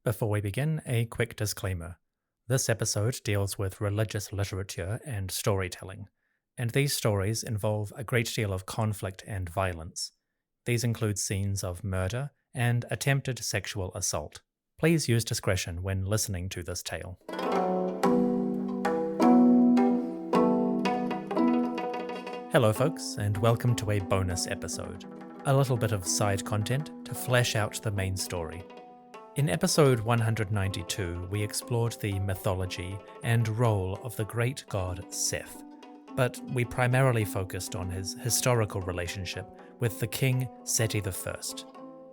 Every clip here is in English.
Before we begin, a quick disclaimer. This episode deals with religious literature and storytelling, and these stories involve a great deal of conflict and violence. These include scenes of murder and attempted sexual assault. Please use discretion when listening to this tale. Hello folks, and welcome to a bonus episode. A little bit of side content to flesh out the main story. In episode 192, we explored the mythology and role of the great god Seth, but we primarily focused on his historical relationship with the king Sety I.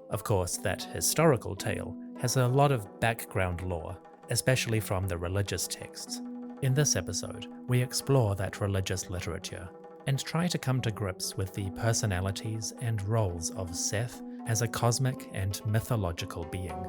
Of course, that historical tale has a lot of background lore, especially from the religious texts. In this episode, we explore that religious literature and try to come to grips with the personalities and roles of Seth as a cosmic and mythological being.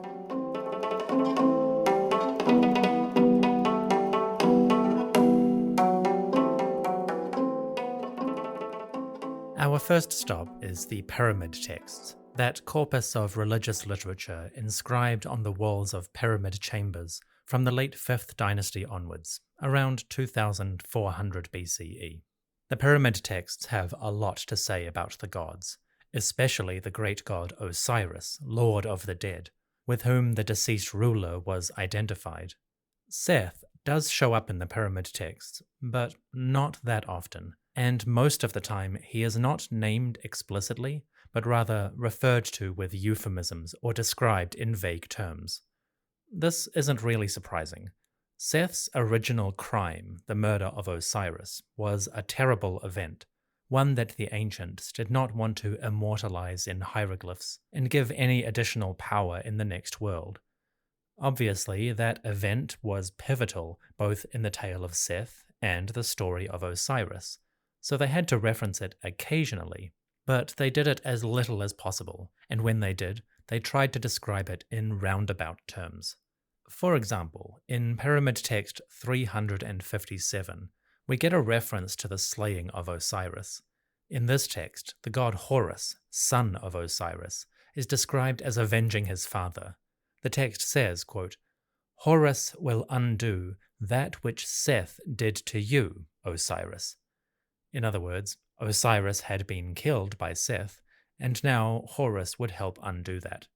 Our first stop is the Pyramid Texts, that corpus of religious literature inscribed on the walls of pyramid chambers from the late 5th dynasty onwards, around 2400 BCE. The Pyramid Texts have a lot to say about the gods, especially the great god Osiris, lord of the dead, with whom the deceased ruler was identified. Seth does show up in the Pyramid Texts, but not that often, and most of the time he is not named explicitly, but rather referred to with euphemisms or described in vague terms. This isn't really surprising. Seth's original crime, the murder of Osiris, was a terrible event, one that the ancients did not want to immortalize in hieroglyphs and give any additional power in the next world. Obviously, that event was pivotal both in the tale of Seth and the story of Osiris, so they had to reference it occasionally, but they did it as little as possible, and when they did, they tried to describe it in roundabout terms. For example, in Pyramid Text 357, we get a reference to the slaying of Osiris. In this text, the god Horus, son of Osiris, is described as avenging his father. The text says, quote, "Horus will undo that which Seth did to you, Osiris." In other words, Osiris had been killed by Seth, and now Horus would help undo that.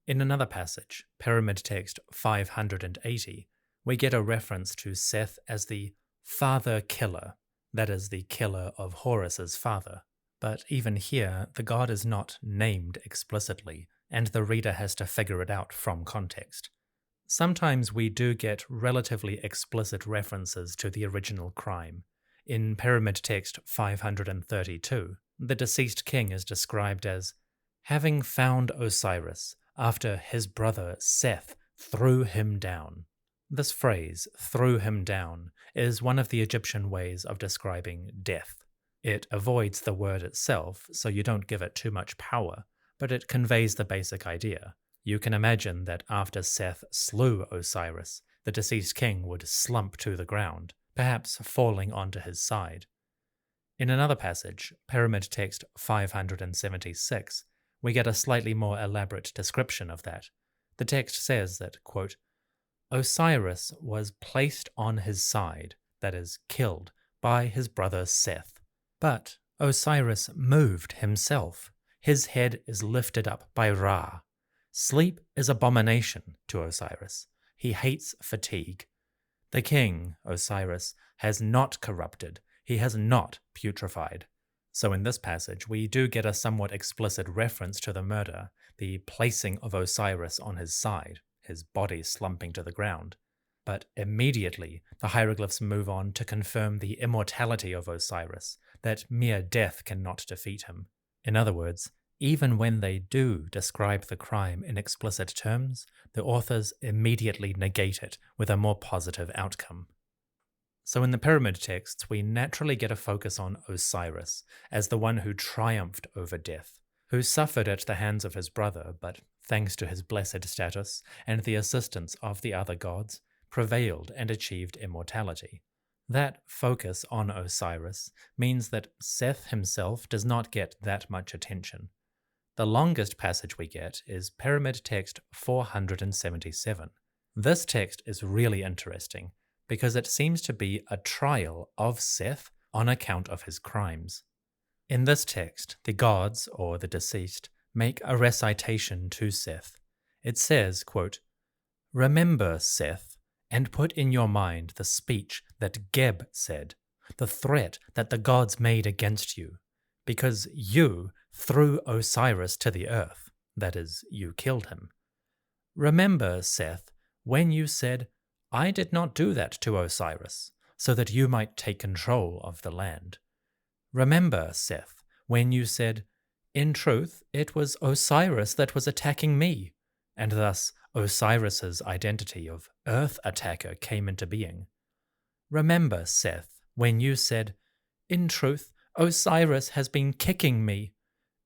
In another passage, Pyramid Text 580, we get a reference to Seth as the father killer, that is, the killer of Horus's father. But even here, the god is not named explicitly, and the reader has to figure it out from context. Sometimes we do get relatively explicit references to the original crime. In Pyramid Text 532, the deceased king is described as having found Osiris after his brother Seth threw him down. This phrase, threw him down, is one of the Egyptian ways of describing death. It avoids the word itself, so you don't give it too much power, but it conveys the basic idea. You can imagine that after Seth slew Osiris, the deceased king would slump to the ground, perhaps falling onto his side. In another passage, Pyramid Text 576, we get a slightly more elaborate description of that. The text says that, quote, "Osiris was placed on his side, that is, killed, by his brother Seth. But Osiris moved himself. His head is lifted up by Ra. Sleep is abomination to Osiris. He hates fatigue. The king, Osiris, has not corrupted. He has not putrefied." So in this passage, we do get a somewhat explicit reference to the murder, the placing of Osiris on his side, his body slumping to the ground. But immediately, the hieroglyphs move on to confirm the immortality of Osiris, that mere death cannot defeat him. In other words, even when they do describe the crime in explicit terms, the authors immediately negate it with a more positive outcome. So in the Pyramid Texts, we naturally get a focus on Osiris as the one who triumphed over death, who suffered at the hands of his brother, but thanks to his blessed status and the assistance of the other gods, prevailed and achieved immortality. That focus on Osiris means that Seth himself does not get that much attention. The longest passage we get is Pyramid Text 477. This text is really interesting because it seems to be a trial of Seth on account of his crimes. In this text, the gods, or the deceased, make a recitation to Seth. It says, quote, "Remember, Seth, and put in your mind the speech that Geb said, the threat that the gods made against you, because you threw Osiris to the earth, that is, you killed him. Remember, Seth, when you said, I did not do that to Osiris, so that you might take control of the land. Remember, Seth, when you said, in truth, it was Osiris that was attacking me, and thus Osiris's identity of Earth Attacker came into being. Remember, Seth, when you said, in truth, Osiris has been kicking me,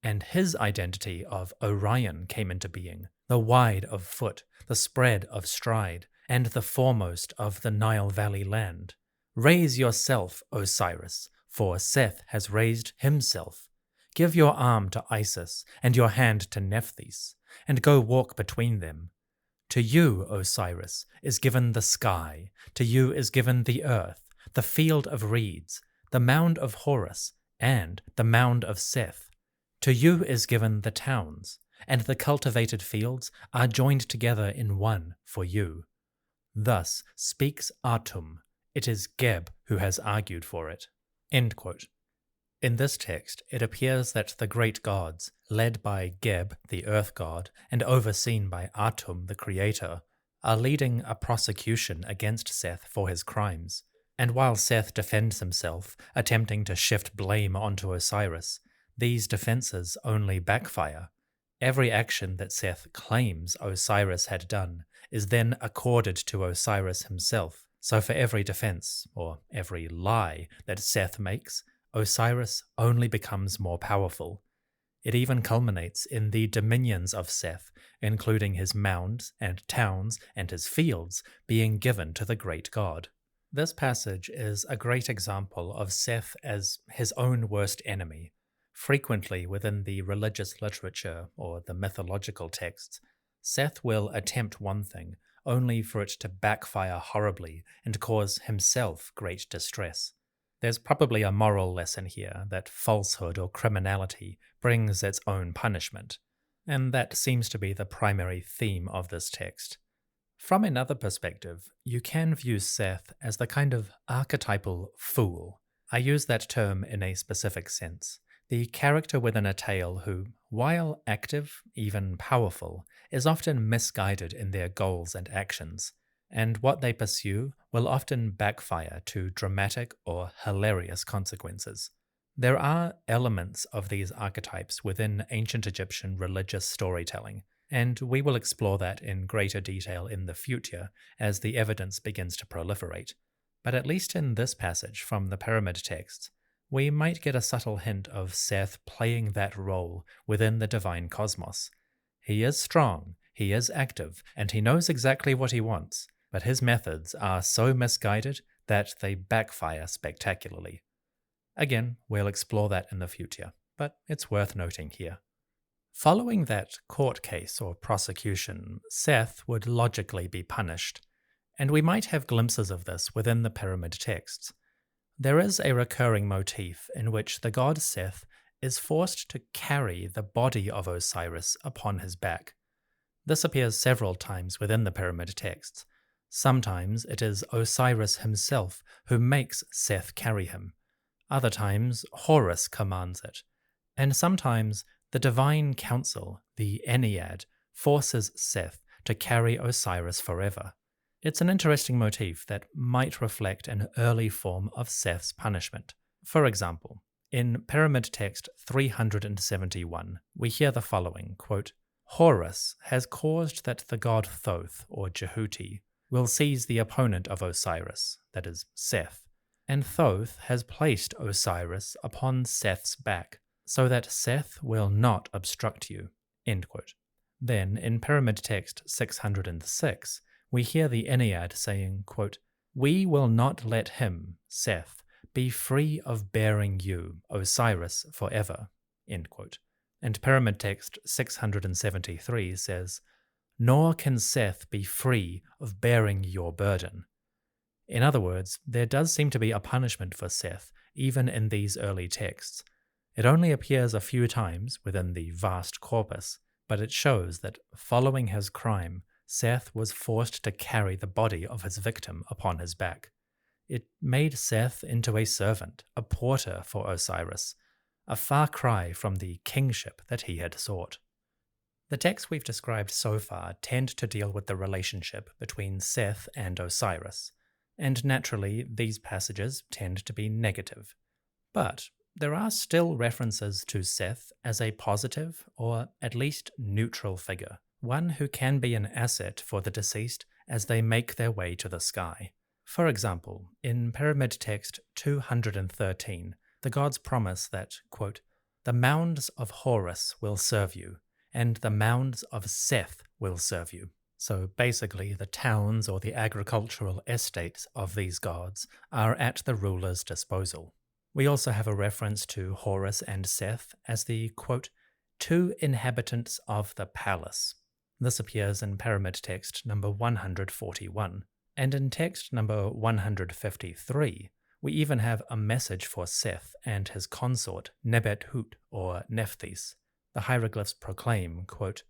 and his identity of Orion came into being, the wide of foot, the spread of stride, and the foremost of the Nile Valley land. Raise yourself, Osiris, for Seth has raised himself. Give your arm to Isis, and your hand to Nephthys, and go walk between them. To you, Osiris, is given the sky, to you is given the earth, the field of reeds, the mound of Horus, and the mound of Seth. To you is given the towns, and the cultivated fields are joined together in one for you. Thus speaks Atum. It is Geb who has argued for it." End quote. In this text, it appears that the great gods, led by Geb, the earth god, and overseen by Atum, the creator, are leading a prosecution against Seth for his crimes. And while Seth defends himself, attempting to shift blame onto Osiris, these defenses only backfire. Every action that Seth claims Osiris had done is then accorded to Osiris himself. So for every defense, or every lie that Seth makes, Osiris only becomes more powerful. It even culminates in the dominions of Seth, including his mounds and towns and his fields, being given to the great god. This passage is a great example of Seth as his own worst enemy. Frequently within the religious literature or the mythological texts, Seth will attempt one thing, only for it to backfire horribly and cause himself great distress. There's probably a moral lesson here that falsehood or criminality brings its own punishment, and that seems to be the primary theme of this text. From another perspective, you can view Seth as the kind of archetypal fool. I use that term in a specific sense. The character within a tale who, while active, even powerful, is often misguided in their goals and actions, and what they pursue will often backfire to dramatic or hilarious consequences. There are elements of these archetypes within ancient Egyptian religious storytelling, and we will explore that in greater detail in the future as the evidence begins to proliferate. But at least in this passage from the Pyramid Texts, we might get a subtle hint of Seth playing that role within the divine cosmos. He is strong, he is active, and he knows exactly what he wants, but his methods are so misguided that they backfire spectacularly. Again, we'll explore that in the future, but it's worth noting here. Following that court case or prosecution, Seth would logically be punished, and we might have glimpses of this within the Pyramid Texts. There is a recurring motif in which the god Seth is forced to carry the body of Osiris upon his back. This appears several times within the Pyramid Texts. Sometimes it is Osiris himself who makes Seth carry him. Other times Horus commands it. And sometimes the divine council, the Ennead, forces Seth to carry Osiris forever. It's an interesting motif that might reflect an early form of Seth's punishment. For example, in Pyramid Text 371, we hear the following, quote, Horus has caused that the god Thoth, or Jehuti, will seize the opponent of Osiris, that is, Seth, and Thoth has placed Osiris upon Seth's back, so that Seth will not obstruct you. End quote. Then, in Pyramid Text 606, we hear the Ennead saying, quote, We will not let him, Seth, be free of bearing you, Osiris, forever. End quote. And Pyramid Text 673 says, "Nor can Seth be free of bearing your burden." In other words, there does seem to be a punishment for Seth, even in these early texts. It only appears a few times within the vast corpus, but it shows that following his crime, Seth was forced to carry the body of his victim upon his back. It made Seth into a servant, a porter for Osiris, a far cry from the kingship that he had sought. The texts we've described so far tend to deal with the relationship between Seth and Osiris, and naturally these passages tend to be negative. But there are still references to Seth as a positive, or at least neutral figure, one who can be an asset for the deceased as they make their way to the sky. For example, in Pyramid Text 213, the gods promise that, quote, "The mounds of Horus will serve you, and the mounds of Seth will serve you." So basically, the towns or the agricultural estates of these gods are at the ruler's disposal. We also have a reference to Horus and Seth as the, quote, "two inhabitants of the palace." This appears in Pyramid Text number 141. And in text number 153, we even have a message for Seth and his consort, Nebet-Hut or Nephthys. The hieroglyphs proclaim, quote,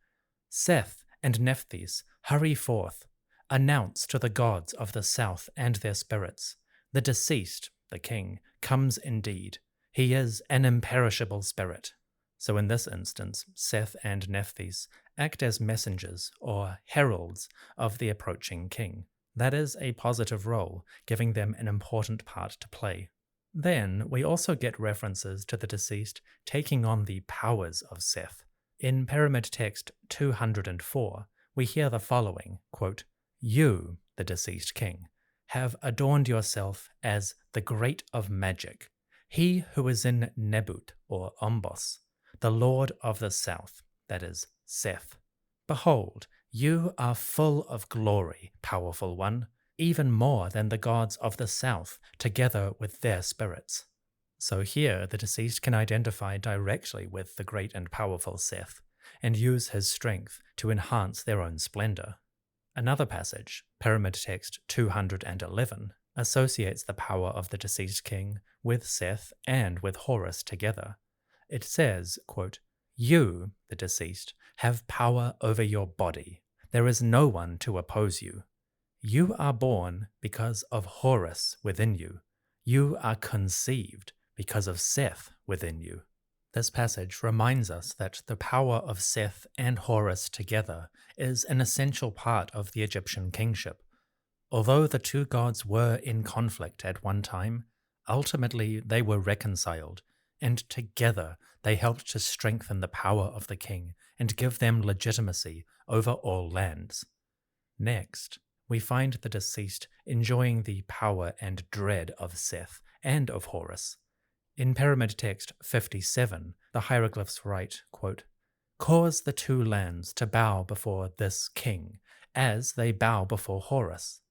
"Seth and Nephthys, hurry forth, announce to the gods of the south and their spirits, the deceased, the king, comes indeed. He is an imperishable spirit." So in this instance, Seth and Nephthys act as messengers or heralds of the approaching king. That is a positive role, giving them an important part to play. Then we also get references to the deceased taking on the powers of Seth. In Pyramid Text 204, we hear the following, quote, "You, the deceased king, have adorned yourself as the great of magic, he who is in Nebut or Ombos, the lord of the south, that is, Seth. Behold, you are full of glory, powerful one, even more than the gods of the south, together with their spirits." So here the deceased can identify directly with the great and powerful Seth, and use his strength to enhance their own splendor. Another passage, Pyramid Text 211, associates the power of the deceased king with Seth and with Horus together. It says, quote, "You, the deceased, have power over your body. There is no one to oppose you. You are born because of Horus within you. You are conceived because of Seth within you." This passage reminds us that the power of Seth and Horus together is an essential part of the Egyptian kingship. Although the two gods were in conflict at one time, ultimately they were reconciled, and together they helped to strengthen the power of the king and give them legitimacy over all lands. Next, we find the deceased enjoying the power and dread of Seth and of Horus. In Pyramid Text 57, the hieroglyphs write, quote, "Cause the two lands to bow before this king, as they bow before Horus.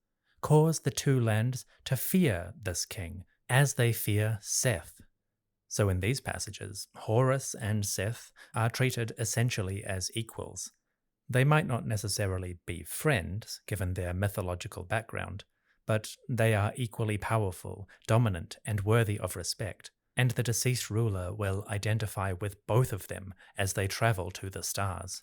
Cause the two lands to fear this king, as they fear Seth." So in these passages, Horus and Seth are treated essentially as equals. They might not necessarily be friends, given their mythological background, but they are equally powerful, dominant, and worthy of respect, and the deceased ruler will identify with both of them as they travel to the stars.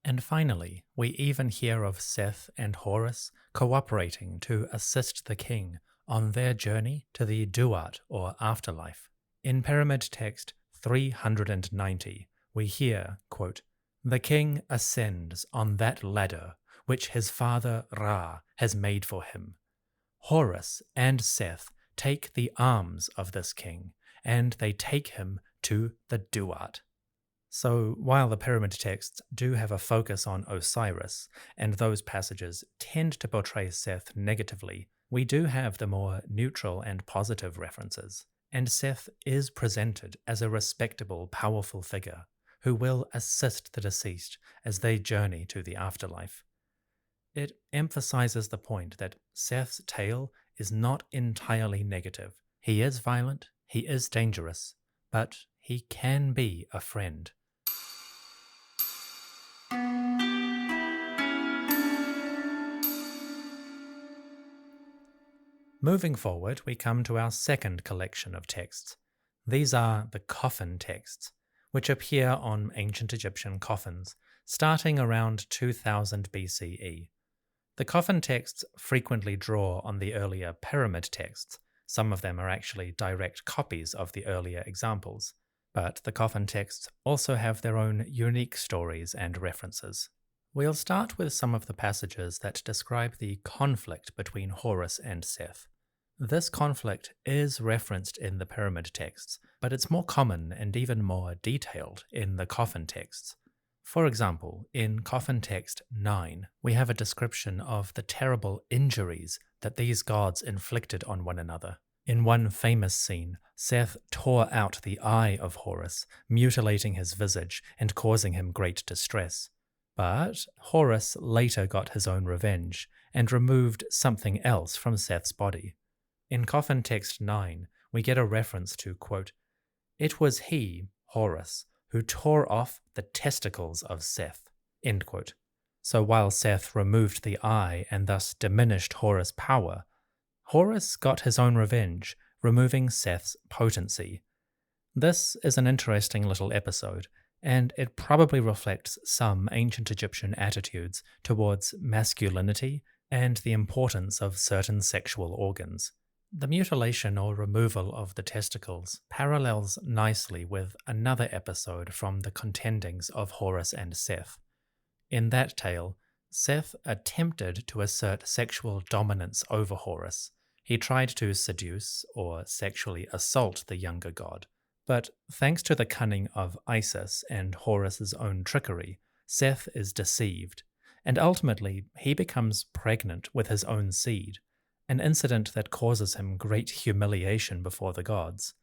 And finally, we even hear of Seth and Horus cooperating to assist the king on their journey to the Duat or afterlife. In Pyramid Text 390, we hear, quote, "The king ascends on that ladder which his father Ra has made for him. Horus and Seth take the arms of this king, and they take him to the Duat." So while the Pyramid Texts do have a focus on Osiris, and those passages tend to portray Seth negatively, we do have the more neutral and positive references, and Seth is presented as a respectable, powerful figure who will assist the deceased as they journey to the afterlife. It emphasizes the point that Seth's tale is not entirely negative. He is violent, he is dangerous, but he can be a friend. Moving forward, we come to our second collection of texts. These are the Coffin Texts, which appear on ancient Egyptian coffins, starting around 2000 BCE. The Coffin Texts frequently draw on the earlier pyramid texts. Some of them are actually direct copies of the earlier examples, but the Coffin Texts also have their own unique stories and references. We'll start with some of the passages that describe the conflict between Horus and Seth. This conflict is referenced in the pyramid texts, but it's more common and even more detailed in the Coffin Texts. For example, in Coffin Text 9, we have a description of the terrible injuries that these gods inflicted on one another. In one famous scene, Seth tore out the eye of Horus, mutilating his visage and causing him great distress. But Horus later got his own revenge and removed something else from Seth's body. In Coffin Text 9, we get a reference to, quote, "It was he, Horus, who tore off the testicles of Seth," end quote. So while Seth removed the eye and thus diminished Horus' power, Horus got his own revenge, removing Seth's potency. This is an interesting little episode, and it probably reflects some ancient Egyptian attitudes towards masculinity and the importance of certain sexual organs. The mutilation or removal of the testicles parallels nicely with another episode from the contendings of Horus and Seth. In that tale, Seth attempted to assert sexual dominance over Horus. He tried to seduce or sexually assault the younger god. But thanks to the cunning of Isis and Horus's own trickery, Seth is deceived, and ultimately he becomes pregnant with his own seed, an incident that causes him great humiliation before the gods.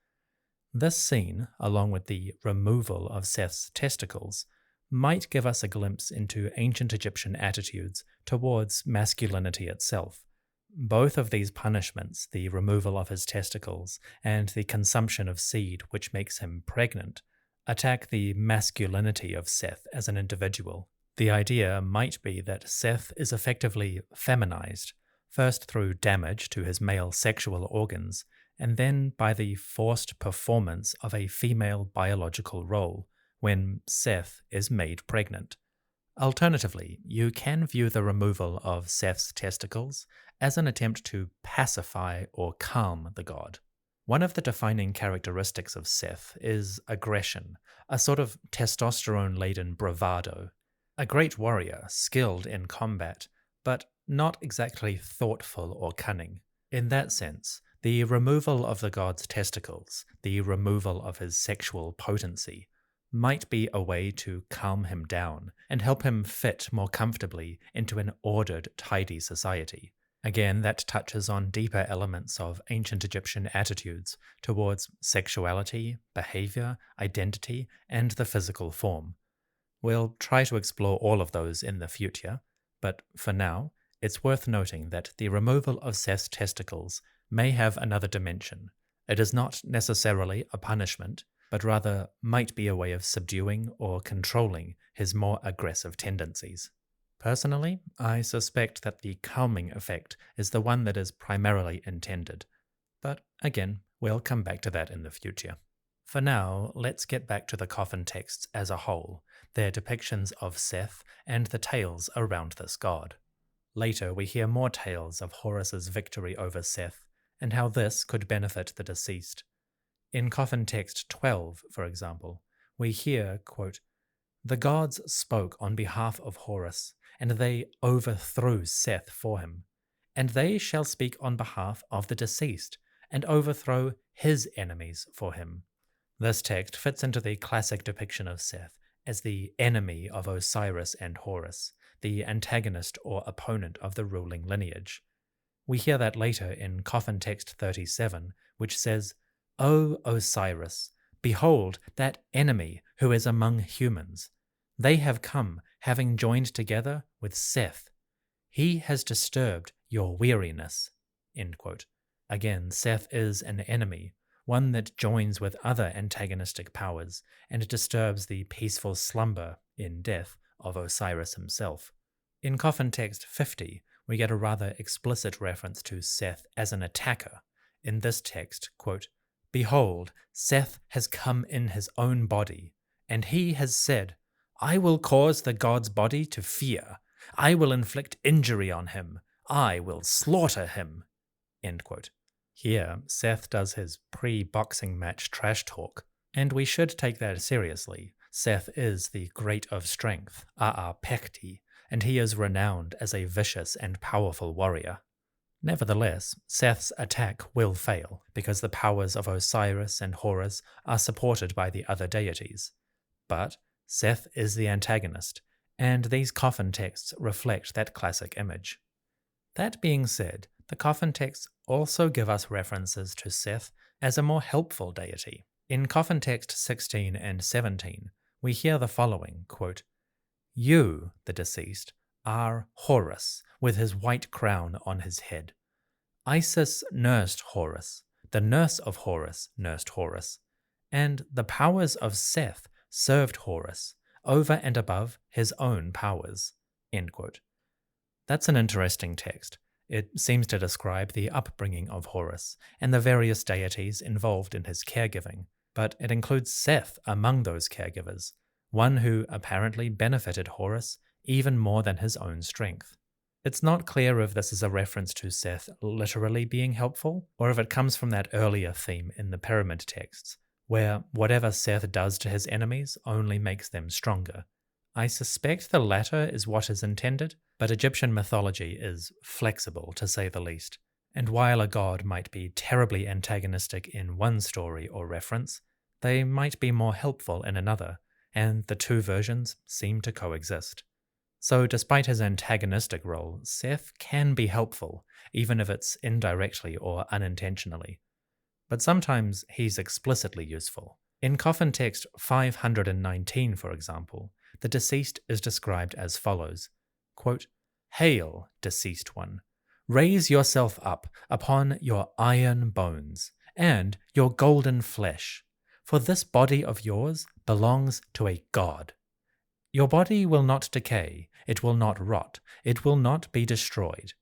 This scene, along with the removal of Seth's testicles, might give us a glimpse into ancient Egyptian attitudes towards masculinity itself. Both of these punishments, the removal of his testicles and the consumption of seed which makes him pregnant, attack the masculinity of Seth as an individual. The idea might be that Seth is effectively feminized, first through damage to his male sexual organs, and then by the forced performance of a female biological role when Seth is made pregnant. Alternatively, you can view the removal of Seth's testicles as an attempt to pacify or calm the god. One of the defining characteristics of Seth is aggression, a sort of testosterone-laden bravado. A great warrior, skilled in combat, but not exactly thoughtful or cunning. In that sense, the removal of the god's testicles, the removal of his sexual potency, might be a way to calm him down and help him fit more comfortably into an ordered, tidy society. Again, that touches on deeper elements of ancient Egyptian attitudes towards sexuality, behavior, identity, and the physical form. We'll try to explore all of those in the future, but for now, it's worth noting that the removal of Seth's testicles may have another dimension. It is not necessarily a punishment, but rather might be a way of subduing or controlling his more aggressive tendencies. Personally, I suspect that the calming effect is the one that is primarily intended, but again, we'll come back to that in the future. For now, let's get back to the Coffin Texts as a whole, their depictions of Seth and the tales around this god. Later, we hear more tales of Horus's victory over Seth, and how this could benefit the deceased. In Coffin Text 12, for example, we hear, quote, "The gods spoke on behalf of Horus, and they overthrew Seth for him. And they shall speak on behalf of the deceased, and overthrow his enemies for him." This text fits into the classic depiction of Seth as the enemy of Osiris and Horus, the antagonist or opponent of the ruling lineage. We hear that later in Coffin Text 37, which says, "O Osiris, behold that enemy who is among humans. They have come, having joined together with Seth. He has disturbed your weariness." End quote. Again, Seth is an enemy, one that joins with other antagonistic powers and disturbs the peaceful slumber in death of Osiris himself. In Coffin Text 50, we get a rather explicit reference to Seth as an attacker. In this text, quote, "Behold, Seth has come in his own body, and he has said, I will cause the god's body to fear. I will inflict injury on him. I will slaughter him." End quote. Here, Seth does his pre-boxing match trash talk, and we should take that seriously. Seth is the great of strength, Aa Pekti, and he is renowned as a vicious and powerful warrior. Nevertheless, Seth's attack will fail, because the powers of Osiris and Horus are supported by the other deities. But Seth is the antagonist, and these Coffin texts reflect that classic image. That being said, the Coffin texts also give us references to Seth as a more helpful deity. In Coffin text 16 and 17, we hear the following, quote, "You, the deceased, are Horus, with his white crown on his head. Isis nursed Horus, the nurse of Horus nursed Horus, and the powers of Seth served Horus, over and above his own powers." End quote. That's an interesting text. It seems to describe the upbringing of Horus and the various deities involved in his caregiving, but it includes Seth among those caregivers, one who apparently benefited Horus even more than his own strength. It's not clear if this is a reference to Seth literally being helpful, or if it comes from that earlier theme in the pyramid texts, where whatever Seth does to his enemies only makes them stronger. I suspect the latter is what is intended, but Egyptian mythology is flexible, to say the least, and while a god might be terribly antagonistic in one story or reference, they might be more helpful in another, and the two versions seem to coexist. So despite his antagonistic role, Seth can be helpful, even if it's indirectly or unintentionally. But sometimes he's explicitly useful. In Coffin text 519, for example, the deceased is described as follows, quote, "Hail, deceased one, raise yourself up upon your iron bones and your golden flesh, for this body of yours belongs to a god. Your body will not decay, it will not rot, it will not be destroyed.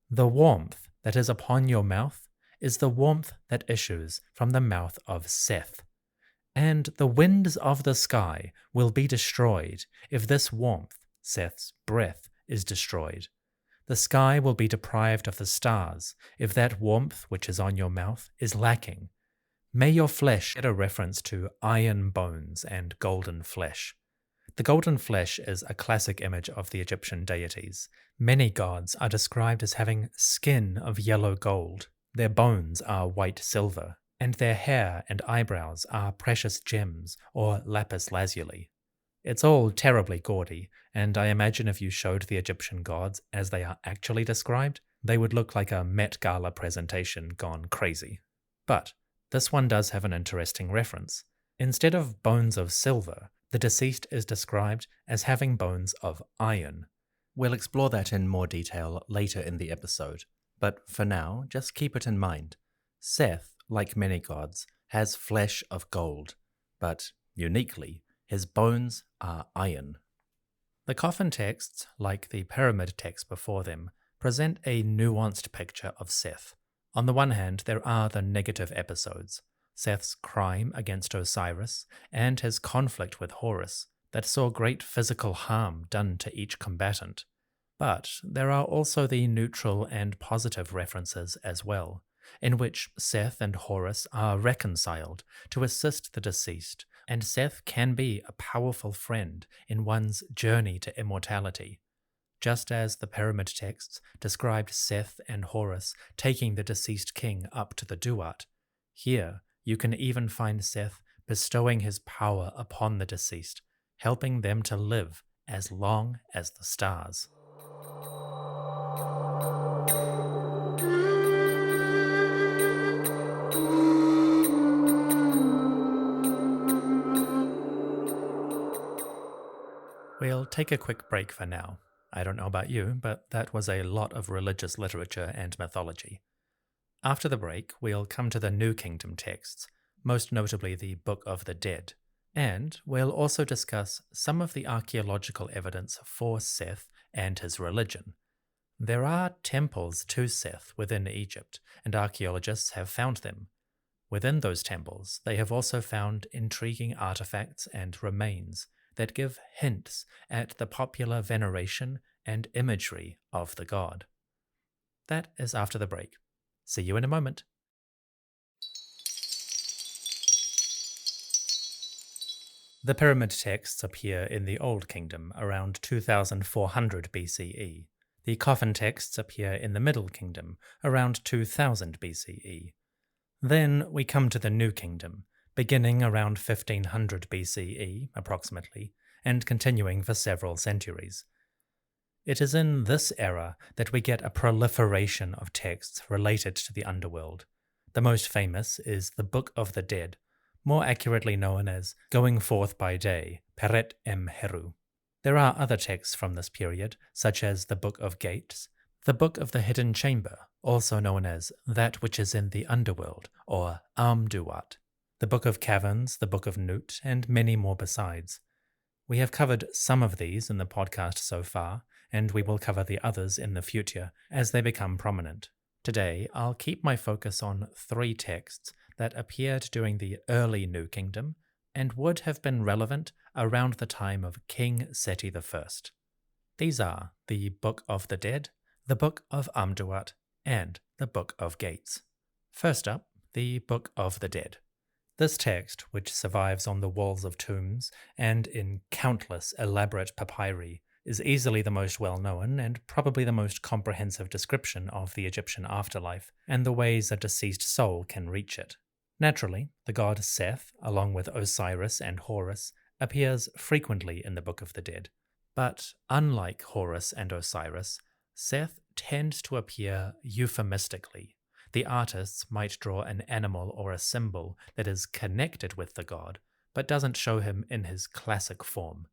The warmth that is upon your mouth is the warmth that issues from the mouth of Seth. And the winds of the sky will be destroyed if this warmth, Seth's breath, is destroyed. The sky will be deprived of the stars if that warmth which is on your mouth is lacking. May your flesh" get a reference to iron bones and golden flesh. The golden flesh is a classic image of the Egyptian deities. Many gods are described as having skin of yellow gold. Their bones are white silver, and their hair and eyebrows are precious gems or lapis lazuli. It's all terribly gaudy, and I imagine if you showed the Egyptian gods as they are actually described, they would look like a Met Gala presentation gone crazy. But this one does have an interesting reference. Instead of bones of silver, the deceased is described as having bones of iron. We'll explore that in more detail later in the episode, but for now, just keep it in mind. Seth, like many gods, has flesh of gold, but uniquely, his bones are iron. The Coffin texts, like the pyramid texts before them, present a nuanced picture of Seth. On the one hand, there are the negative episodes, Seth's crime against Osiris and his conflict with Horus, that saw great physical harm done to each combatant. But there are also the neutral and positive references as well, in which Seth and Horus are reconciled to assist the deceased, and Seth can be a powerful friend in one's journey to immortality. Just as the pyramid texts described Seth and Horus taking the deceased king up to the Duat, here you can even find Seth bestowing his power upon the deceased, helping them to live as long as the stars. We'll take a quick break for now. I don't know about you, but that was a lot of religious literature and mythology. After the break, we'll come to the New Kingdom texts, most notably the Book of the Dead, and we'll also discuss some of the archaeological evidence for Seth and his religion. There are temples to Seth within Egypt, and archaeologists have found them. Within those temples, they have also found intriguing artifacts and remains that give hints at the popular veneration and imagery of the god. That is after the break. See you in a moment. The pyramid texts appear in the Old Kingdom around 2400 BCE. The Coffin Texts appear in the Middle Kingdom around 2000 BCE. Then we come to the New Kingdom, beginning around 1500 BCE, approximately, and continuing for several centuries. It is in this era that we get a proliferation of texts related to the underworld. The most famous is the Book of the Dead, more accurately known as Going Forth by Day, Peret em Heru. There are other texts from this period, such as the Book of Gates, the Book of the Hidden Chamber, also known as That Which is in the Underworld, or Amduat, the Book of Caverns, the Book of Nut, and many more besides. We have covered some of these in the podcast so far, and we will cover the others in the future as they become prominent. Today, I'll keep my focus on 3 texts that appeared during the early New Kingdom and would have been relevant around the time of King Sety I. These are the Book of the Dead, the Book of Amduat, and the Book of Gates. First up, the Book of the Dead. This text, which survives on the walls of tombs and in countless elaborate papyri, is easily the most well-known and probably the most comprehensive description of the Egyptian afterlife and the ways a deceased soul can reach it. Naturally, the god Seth, along with Osiris and Horus, appears frequently in the Book of the Dead. But unlike Horus and Osiris, Seth tends to appear euphemistically. The artists might draw an animal or a symbol that is connected with the god, but doesn't show him in his classic form.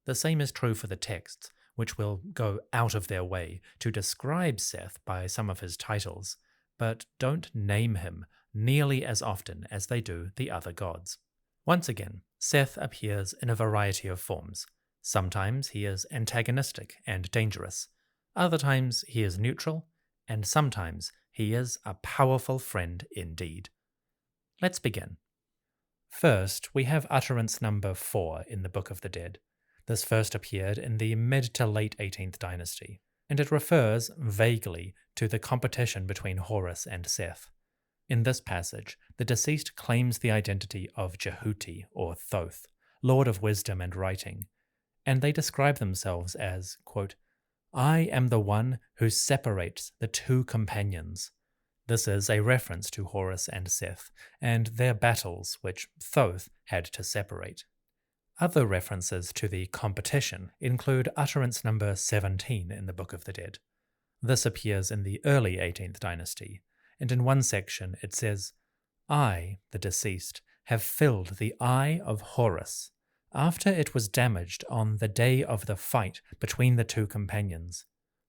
The same is true for the texts, which will go out of their way to describe Seth by some of his titles, but don't name him nearly as often as they do the other gods. Once again, Seth appears in a variety of forms. Sometimes he is antagonistic and dangerous, other times he is neutral, and sometimes he is a powerful friend indeed. Let's begin. First, we have utterance number 4 in the Book of the Dead. This first appeared in the mid to late 18th dynasty, and it refers vaguely to the competition between Horus and Seth. In this passage, the deceased claims the identity of Jehuti, or Thoth, Lord of Wisdom and Writing, and they describe themselves as, quote, I am the one who separates the 2 companions. This is a reference to Horus and Seth, and their battles which Thoth had to separate. Other references to the competition include utterance number 17 in the Book of the Dead. This appears in the early 18th dynasty, and in one section it says, I, the deceased, have filled the eye of Horus, after it was damaged on the day of the fight between the 2 companions.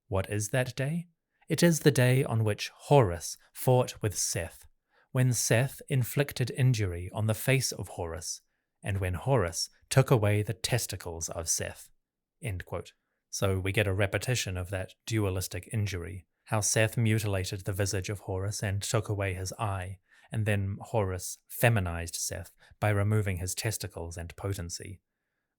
What is that day? It is the day on which Horus fought with Seth, when Seth inflicted injury on the face of Horus, and when Horus took away the testicles of Seth. End quote. So we get a repetition of that dualistic injury, how Seth mutilated the visage of Horus and took away his eye, and then Horus feminized Seth by removing his testicles and potency.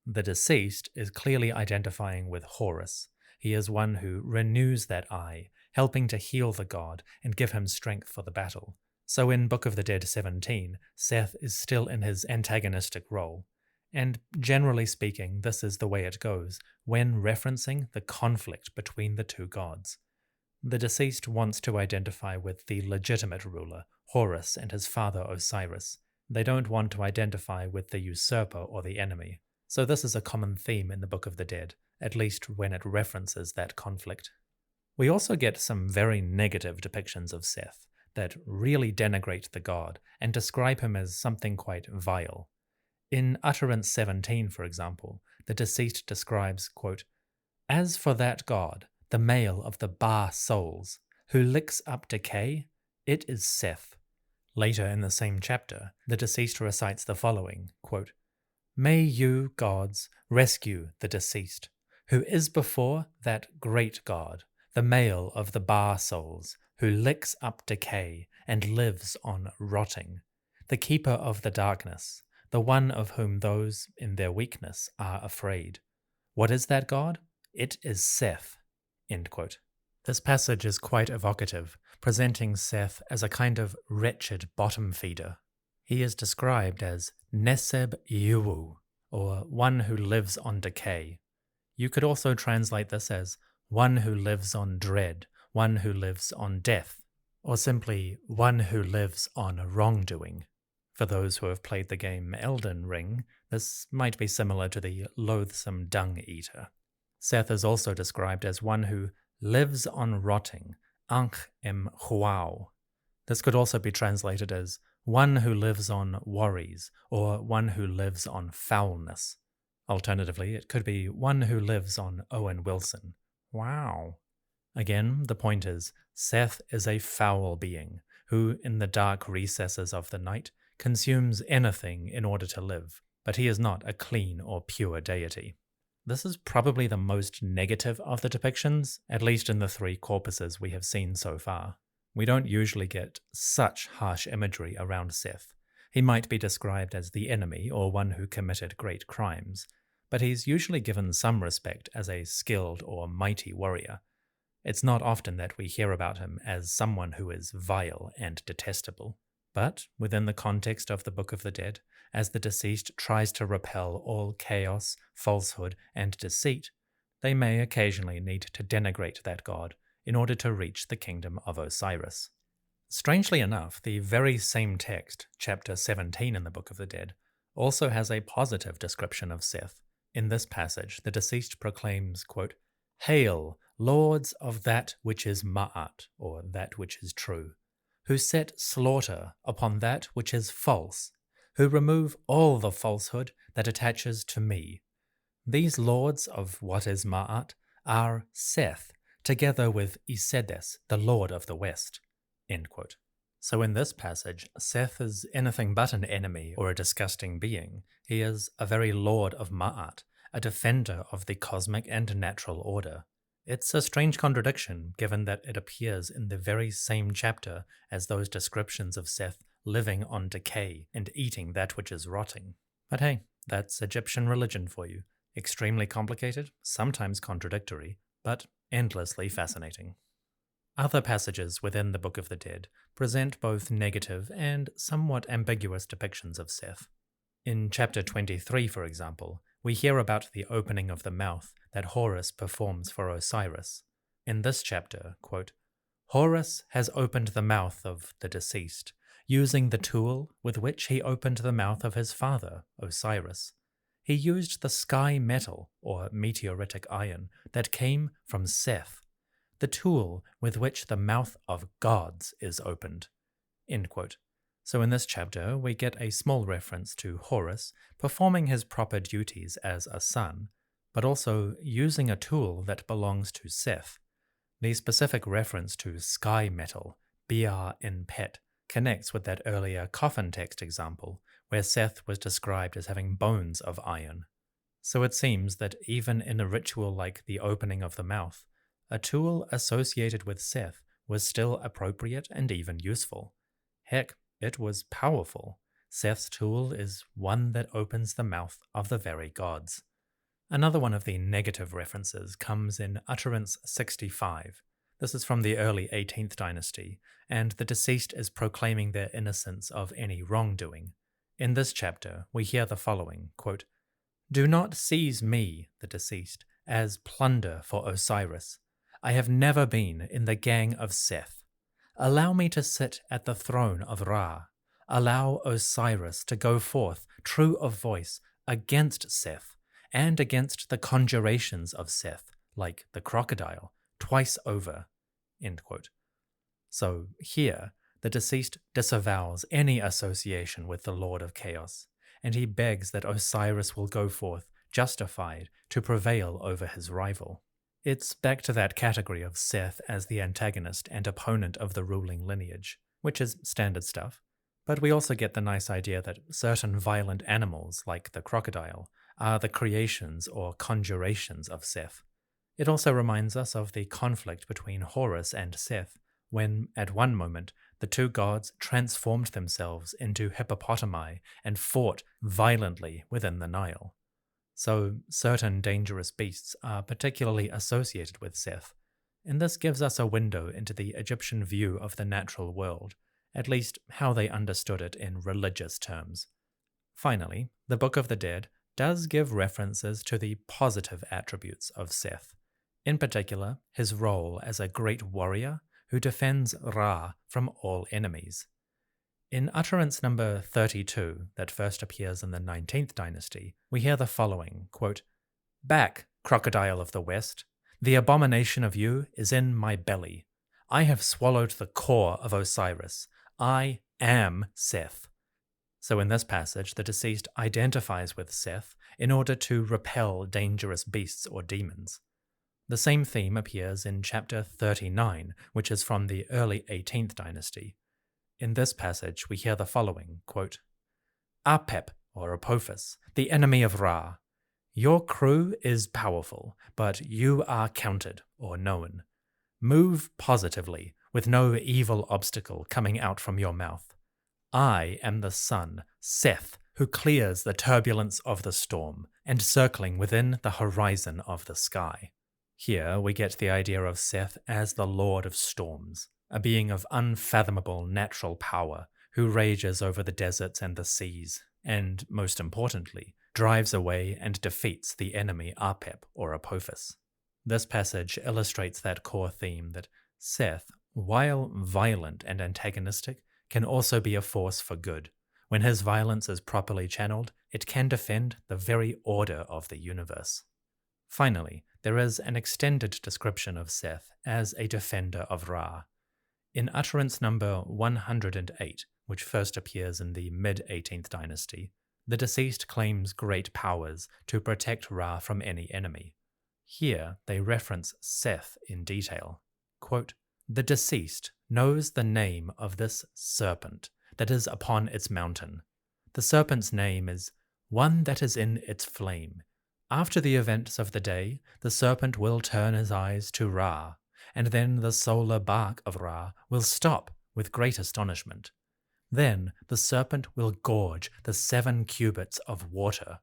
The deceased is clearly identifying with Horus. He is one who renews that eye, helping to heal the god and give him strength for the battle. So in Book of the Dead 17, Seth is still in his antagonistic role. And generally speaking, this is the way it goes when referencing the conflict between the 2 gods. The deceased wants to identify with the legitimate ruler, Horus, and his father Osiris. They don't want to identify with the usurper or the enemy. So this is a common theme in the Book of the Dead, at least when it references that conflict. We also get some very negative depictions of Seth that really denigrate the god and describe him as something quite vile. In utterance 17, for example, the deceased describes, quote, As for that god, the male of the Ba souls, who licks up decay, it is Seth. Later in the same chapter, the deceased recites the following, quote, May you, gods, rescue the deceased, who is before that great god, the male of the bar souls, who licks up decay and lives on rotting, the keeper of the darkness, the one of whom those in their weakness are afraid. What is that god? It is Seth. End quote. This passage is quite evocative, presenting Seth as a kind of wretched bottom feeder. He is described as Neseb Yuwu, or one who lives on decay. You could also translate this as one who lives on dread, one who lives on death, or simply one who lives on wrongdoing. For those who have played the game Elden Ring, this might be similar to the loathsome dung eater. Seth is also described as one who lives on rotting, Ankh em Huao. This could also be translated as one who lives on worries, or one who lives on foulness. Alternatively, it could be one who lives on Owen Wilson. Wow. Again, the point is, Seth is a foul being, who in the dark recesses of the night consumes anything in order to live, but he is not a clean or pure deity. This is probably the most negative of the depictions, at least in the three corpuses we have seen so far. We don't usually get such harsh imagery around Seth. He might be described as the enemy or one who committed great crimes, but he's usually given some respect as a skilled or mighty warrior. It's not often that we hear about him as someone who is vile and detestable. But within the context of the Book of the Dead, as the deceased tries to repel all chaos, falsehood, and deceit, they may occasionally need to denigrate that god in order to reach the kingdom of Osiris. Strangely enough, the very same text, chapter 17 in the Book of the Dead, also has a positive description of Seth. In this passage, the deceased proclaims, quote, "Hail, lords of that which is Ma'at, or that which is true, who set slaughter upon that which is false, who remove all the falsehood that attaches to me. These lords of what is Ma'at are Seth, together with Isedes, the lord of the west." End quote. So in this passage, Seth is anything but an enemy or a disgusting being. He is a very lord of Ma'at, a defender of the cosmic and natural order. It's a strange contradiction, given that it appears in the very same chapter as those descriptions of Seth living on decay and eating that which is rotting. But hey, that's Egyptian religion for you. Extremely complicated, sometimes contradictory, but endlessly fascinating. Other passages within the Book of the Dead present both negative and somewhat ambiguous depictions of Seth. In chapter 23, for example, we hear about the opening of the mouth that Horus performs for Osiris. In this chapter, quote, "Horus has opened the mouth of the deceased, using the tool with which he opened the mouth of his father, Osiris. He used the sky metal, or meteoritic iron, that came from Seth, the tool with which the mouth of gods is opened." End quote. So in this chapter, we get a small reference to Horus performing his proper duties as a son, but also using a tool that belongs to Seth. The specific reference to sky metal, Br in Pet, connects with that earlier Coffin Text example, where Seth was described as having bones of iron. So it seems that even in a ritual like the opening of the mouth, a tool associated with Seth was still appropriate and even useful. Heck, it was powerful. Seth's tool is one that opens the mouth of the very gods. Another one of the negative references comes in Utterance 65. This is from the early 18th dynasty, and the deceased is proclaiming their innocence of any wrongdoing. In this chapter, we hear the following, quote, "Do not seize me, the deceased, as plunder for Osiris. I have never been in the gang of Seth. Allow me to sit at the throne of Ra. Allow Osiris to go forth, true of voice, against Seth, and against the conjurations of Seth, like the crocodile, twice over." End quote. So here, the deceased disavows any association with the Lord of Chaos, and he begs that Osiris will go forth, justified, to prevail over his rival. It's back to that category of Seth as the antagonist and opponent of the ruling lineage, which is standard stuff, but we also get the nice idea that certain violent animals, like the crocodile, are the creations or conjurations of Seth. It also reminds us of the conflict between Horus and Seth, when, at one moment, the two gods transformed themselves into hippopotami and fought violently within the Nile. So, certain dangerous beasts are particularly associated with Seth, and this gives us a window into the Egyptian view of the natural world, at least how they understood it in religious terms. Finally, the Book of the Dead does give references to the positive attributes of Seth, in particular his role as a great warrior who defends Ra from all enemies. In utterance number 32, that first appears in the 19th dynasty, we hear the following, quote, "Back, crocodile of the west, the abomination of you is in my belly. I have swallowed the core of Osiris. I am Seth." So in this passage, the deceased identifies with Seth in order to repel dangerous beasts or demons. The same theme appears in chapter 39, which is from the early 18th dynasty. In this passage, we hear the following, quote, "Apep, or Apophis, the enemy of Ra. Your crew is powerful, but you are counted, or known. Move positively, with no evil obstacle coming out from your mouth. I am the sun, Seth, who clears the turbulence of the storm, and circling within the horizon of the sky." Here we get the idea of Seth as the Lord of Storms, a being of unfathomable natural power who rages over the deserts and the seas, and, most importantly, drives away and defeats the enemy Apep or Apophis. This passage illustrates that core theme that Seth, while violent and antagonistic, can also be a force for good. When his violence is properly channeled, it can defend the very order of the universe. Finally, there is an extended description of Seth as a defender of Ra. In utterance number 108, which first appears in the mid-18th dynasty, the deceased claims great powers to protect Ra from any enemy. Here they reference Seth in detail. Quote, "The deceased knows the name of this serpent that is upon its mountain. The serpent's name is one that is in its flame. After the events of the day, the serpent will turn his eyes to Ra, and then the solar bark of Ra will stop with great astonishment. Then the serpent will gorge the 7 cubits of water.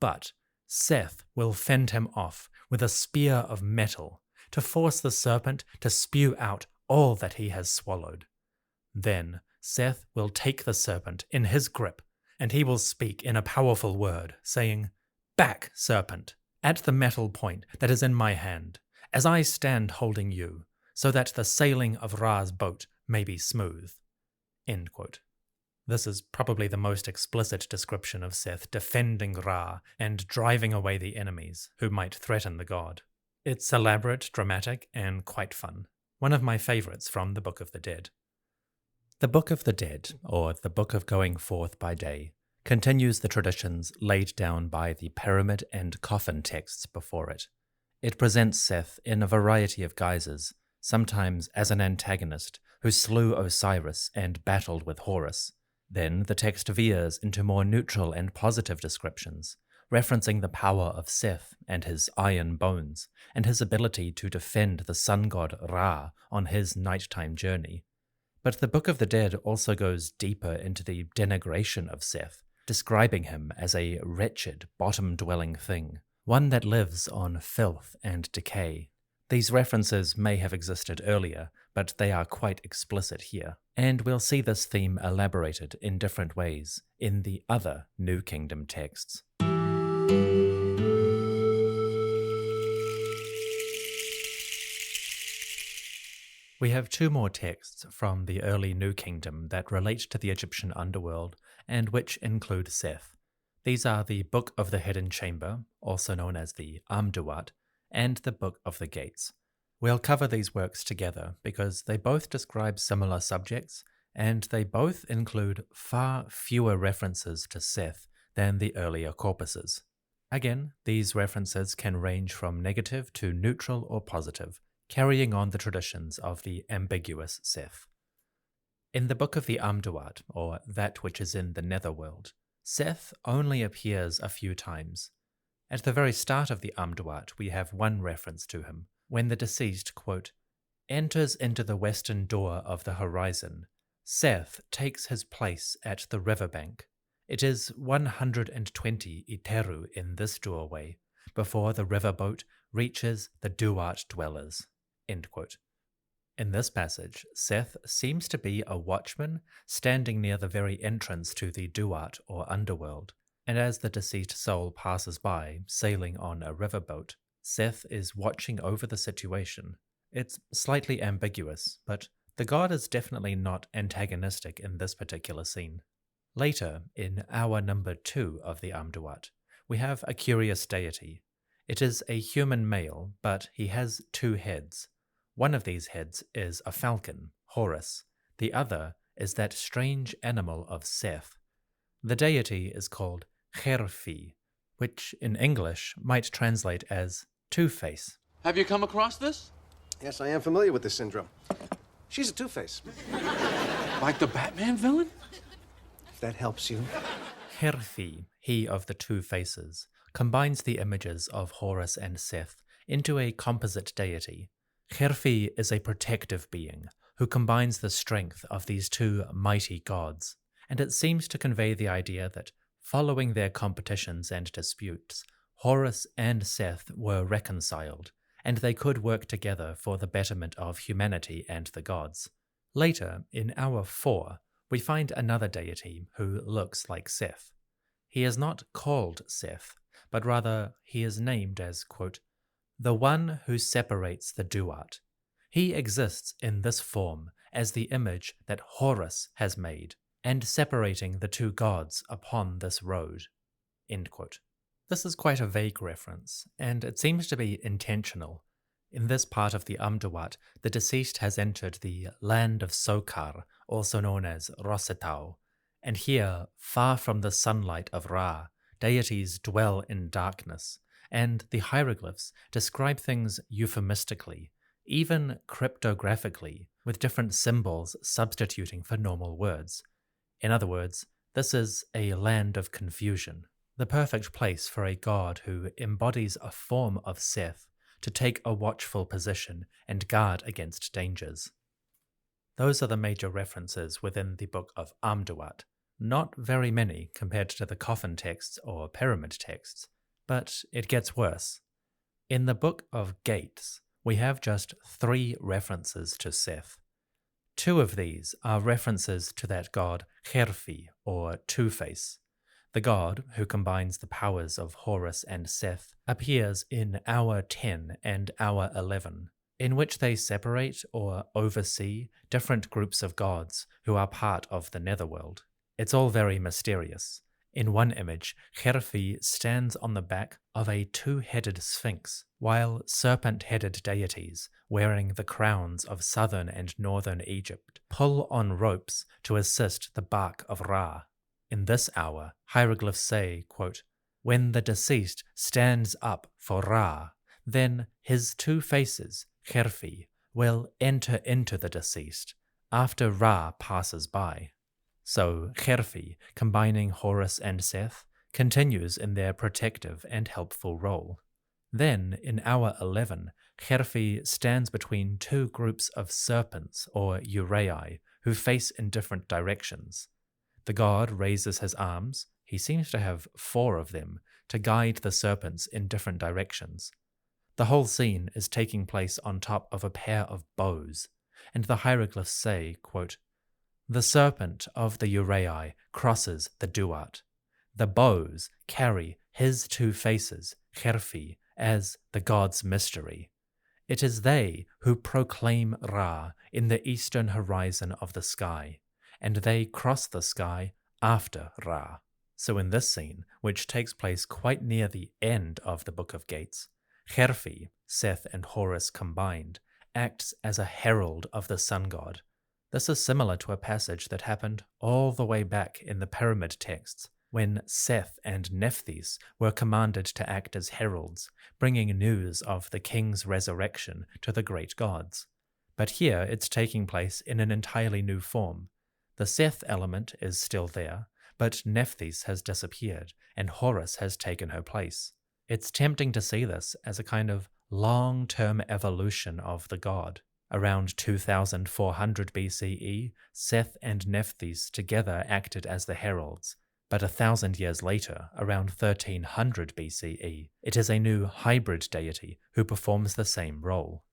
But Seth will fend him off with a spear of metal to force the serpent to spew out all that he has swallowed. Then Seth will take the serpent in his grip, and he will speak in a powerful word, saying, 'Back, serpent, at the metal point that is in my hand, as I stand holding you, so that the sailing of Ra's boat may be smooth.'" End quote. This is probably the most explicit description of Seth defending Ra and driving away the enemies who might threaten the god. It's elaborate, dramatic, and quite fun. One of my favorites from the Book of the Dead. The Book of the Dead, or the Book of Going Forth by Day, continues the traditions laid down by the Pyramid and Coffin Texts before it. It presents Seth in a variety of guises, sometimes as an antagonist who slew Osiris and battled with Horus. Then the text veers into more neutral and positive descriptions, referencing the power of Seth and his iron bones, and his ability to defend the sun god Ra on his nighttime journey. But the Book of the Dead also goes deeper into the denigration of Seth, describing him as a wretched, bottom-dwelling thing, one that lives on filth and decay. These references may have existed earlier, but they are quite explicit here, and we'll see this theme elaborated in different ways in the other New Kingdom texts. We have 2 more texts from the early New Kingdom that relate to the Egyptian underworld and which include Seth. These are the Book of the Hidden Chamber, also known as the Amduat, and the Book of the Gates. We'll cover these works together because they both describe similar subjects, and they both include far fewer references to Seth than the earlier corpuses. Again, these references can range from negative to neutral or positive, carrying on the traditions of the ambiguous Seth. In the Book of the Amduat, or that which is in the netherworld, Seth only appears a few times. At the very start of the Amduat, we have one reference to him, when the deceased, quote, enters into the western door of the horizon. Seth takes his place at the riverbank. It is 120 iteru in this doorway, before the riverboat reaches the Duat dwellers. End quote. In this passage, Seth seems to be a watchman standing near the very entrance to the Duat or underworld, and as the deceased soul passes by, sailing on a riverboat, Seth is watching over the situation. It's slightly ambiguous, but the god is definitely not antagonistic in this particular scene. Later, in hour number 2 of the Amduat, we have a curious deity. It is a human male, but he has 2 heads. One of these heads is a falcon, Horus. The other is that strange animal of Seth. The deity is called Herfy, which in English might translate as Two-Face. Have you come across this? Yes, I am familiar with this syndrome. She's a Two-Face. Like the Batman villain? If that helps you. Herfy, he of the 2 faces, combines the images of Horus and Seth into a composite deity. Herfy is a protective being who combines the strength of these 2 mighty gods, and it seems to convey the idea that following their competitions and disputes, Horus and Seth were reconciled, and they could work together for the betterment of humanity and the gods. Later, in hour 4, we find another deity who looks like Seth. He is not called Seth, but rather he is named as, quote, the one who separates the Duat. He exists in this form as the image that Horus has made, and separating the 2 gods upon this road. End quote. This is quite a vague reference, and it seems to be intentional. In this part of the Amduat, the deceased has entered the land of Sokar, also known as Rosetau, and here, far from the sunlight of Ra, deities dwell in darkness, and the hieroglyphs describe things euphemistically, even cryptographically, with different symbols substituting for normal words. In other words, this is a land of confusion, the perfect place for a god who embodies a form of Seth to take a watchful position and guard against dangers. Those are the major references within the book of Amduat. Not very many compared to the Coffin Texts or Pyramid Texts, but it gets worse. In the book of Gates, we have just 3 references to Seth. 2 of these are references to that god Herfy, or Two-Face. The god, who combines the powers of Horus and Seth, appears in hour 10 and hour 11, in which they separate or oversee different groups of gods who are part of the netherworld. It's all very mysterious. In one image, Herfy stands on the back of a 2-headed sphinx, while serpent-headed deities, wearing the crowns of southern and northern Egypt, pull on ropes to assist the bark of Ra. In this hour, hieroglyphs say, quote, when the deceased stands up for Ra, then his 2 faces, Herfy, will enter into the deceased, after Ra passes by. So Herfy, combining Horus and Seth, continues in their protective and helpful role. Then, in hour 11, Herfy stands between 2 groups of serpents, or uraei, who face in different directions. The god raises his arms, he seems to have 4 of them, to guide the serpents in different directions. The whole scene is taking place on top of a pair of bows, and the hieroglyphs say, quote, the serpent of the uraei crosses the Duat. The bows carry his 2 faces, Herfy, as the god's mystery. It is they who proclaim Ra in the eastern horizon of the sky, and they cross the sky after Ra. So in this scene, which takes place quite near the end of the Book of Gates, Herfy, Seth and Horus combined, acts as a herald of the sun god. This is similar to a passage that happened all the way back in the Pyramid Texts, when Seth and Nephthys were commanded to act as heralds, bringing news of the king's resurrection to the great gods. But here it's taking place in an entirely new form. The Seth element is still there, but Nephthys has disappeared, and Horus has taken her place. It's tempting to see this as a kind of long-term evolution of the god. Around 2400 BCE, Seth and Nephthys together acted as the heralds, but 1,000 years later, around 1300 BCE, it is a new hybrid deity who performs the same role.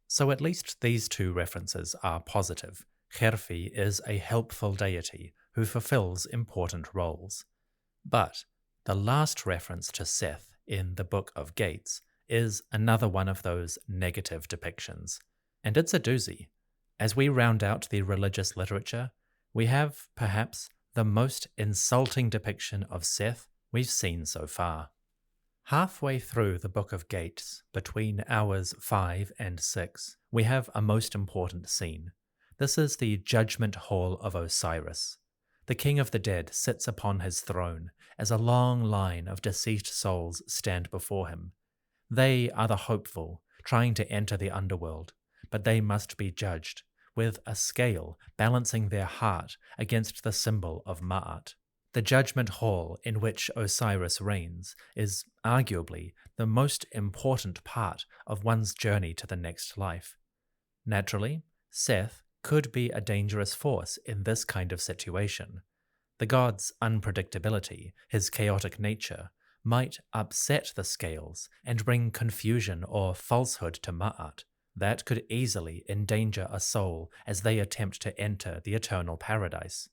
So at least these two references are positive. Herfy is a helpful deity who fulfills important roles. But the last reference to Seth in the Book of Gates is another one of those negative depictions. And it's a doozy. As we round out the religious literature, we have, perhaps, the most insulting depiction of Seth we've seen so far. Halfway through the Book of Gates, between hours 5 and 6, we have a most important scene. This is the Judgment Hall of Osiris. The King of the Dead sits upon his throne as a long line of deceased souls stand before him. They are the hopeful, trying to enter the underworld, but they must be judged, with a scale balancing their heart against the symbol of Ma'at. The Judgment Hall in which Osiris reigns is arguably the most important part of one's journey to the next life. Naturally, Seth could be a dangerous force in this kind of situation. The god's unpredictability, his chaotic nature, might upset the scales and bring confusion or falsehood to Ma'at. That could easily endanger a soul as they attempt to enter the eternal paradise.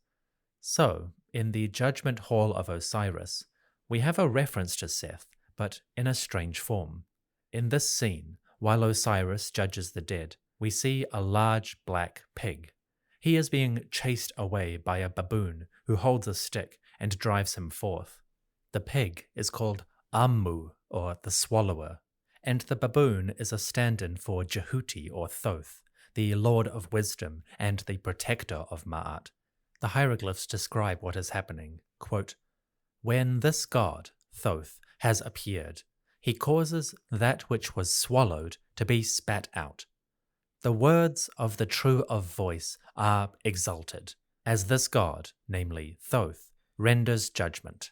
So, in the Judgment Hall of Osiris, we have a reference to Seth, but in a strange form. In this scene, while Osiris judges the dead, we see a large black pig. He is being chased away by a baboon who holds a stick and drives him forth. The pig is called Ammu, or the Swallower, and the baboon is a stand-in for Jehuti or Thoth, the Lord of Wisdom and the protector of Ma'at. The hieroglyphs describe what is happening. Quote, "When this god, Thoth, has appeared, he causes that which was swallowed to be spat out. The words of the true of voice are exalted, as this god, namely Thoth, renders judgment."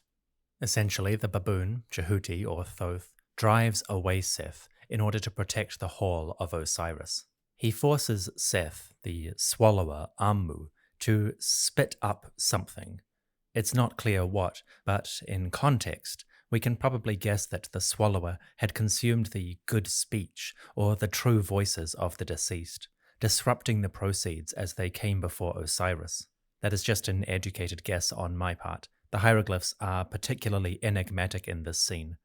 Essentially, the baboon, Jehuti or Thoth, drives away Seth in order to protect the Hall of Osiris. He forces Seth, the swallower Ammu, to spit up something. It's not clear what, but in context, we can probably guess that the swallower had consumed the good speech or the true voices of the deceased, disrupting the proceeds as they came before Osiris. That is just an educated guess on my part. The hieroglyphs are particularly enigmatic in this scene.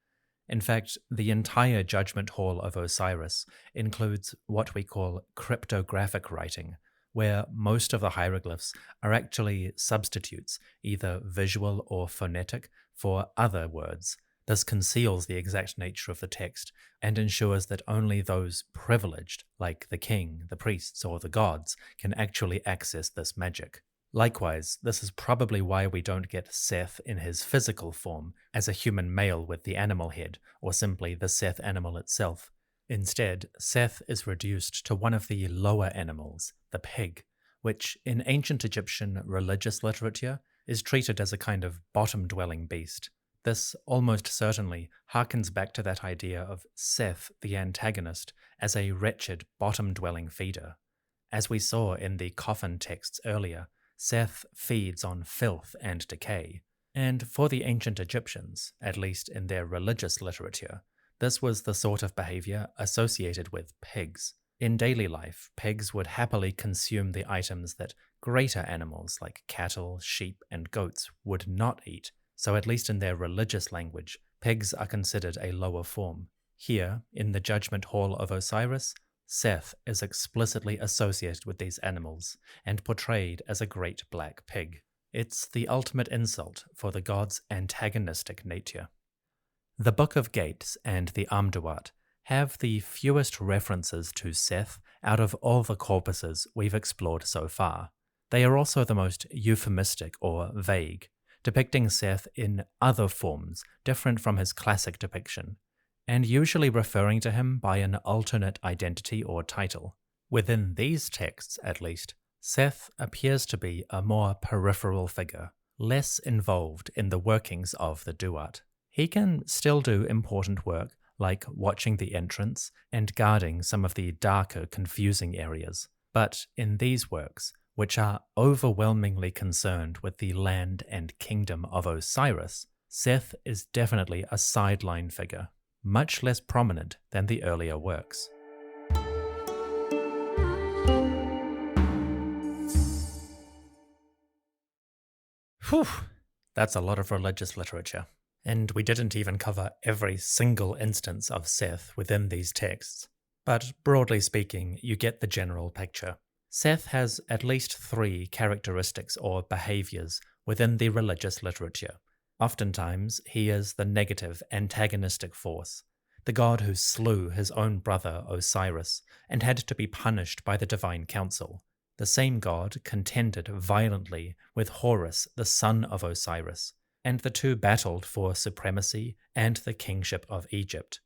In fact, the entire Judgment Hall of Osiris includes what we call cryptographic writing, where most of the hieroglyphs are actually substitutes, either visual or phonetic, for other words. This conceals the exact nature of the text and ensures that only those privileged, like the king, the priests, or the gods, can actually access this magic. Likewise, this is probably why we don't get Seth in his physical form as a human male with the animal head, or simply the Seth animal itself. Instead, Seth is reduced to one of the lower animals, the pig, which in ancient Egyptian religious literature is treated as a kind of bottom-dwelling beast. This almost certainly harkens back to that idea of Seth, the antagonist, as a wretched bottom-dwelling feeder. As we saw in the Coffin Texts earlier, Seth feeds on filth and decay, and for the ancient Egyptians, at least in their religious literature, this was the sort of behavior associated with pigs. In daily life, pigs would happily consume the items that greater animals like cattle, sheep, and goats would not eat, so at least in their religious language, pigs are considered a lower form. Here, in the Judgment Hall of Osiris, Seth is explicitly associated with these animals and portrayed as a great black pig. It's the ultimate insult for the god's antagonistic nature. The Book of Gates and the Amduat have the fewest references to Seth out of all the corpuses we've explored so far. They are also the most euphemistic or vague, depicting Seth in other forms different from his classic depiction, and usually referring to him by an alternate identity or title. Within these texts, at least, Seth appears to be a more peripheral figure, less involved in the workings of the Duat. He can still do important work like watching the entrance and guarding some of the darker, confusing areas. But in these works, which are overwhelmingly concerned with the land and kingdom of Osiris, Seth is definitely a sideline figure, much less prominent than the earlier works. Whew, that's a lot of religious literature. And we didn't even cover every single instance of Seth within these texts. But broadly speaking, you get the general picture. Seth has at least 3 characteristics or behaviors within the religious literature. Oftentimes, he is the negative, antagonistic force, the god who slew his own brother Osiris and had to be punished by the divine council. The same god contended violently with Horus, the son of Osiris, and the two battled for supremacy and the kingship of Egypt.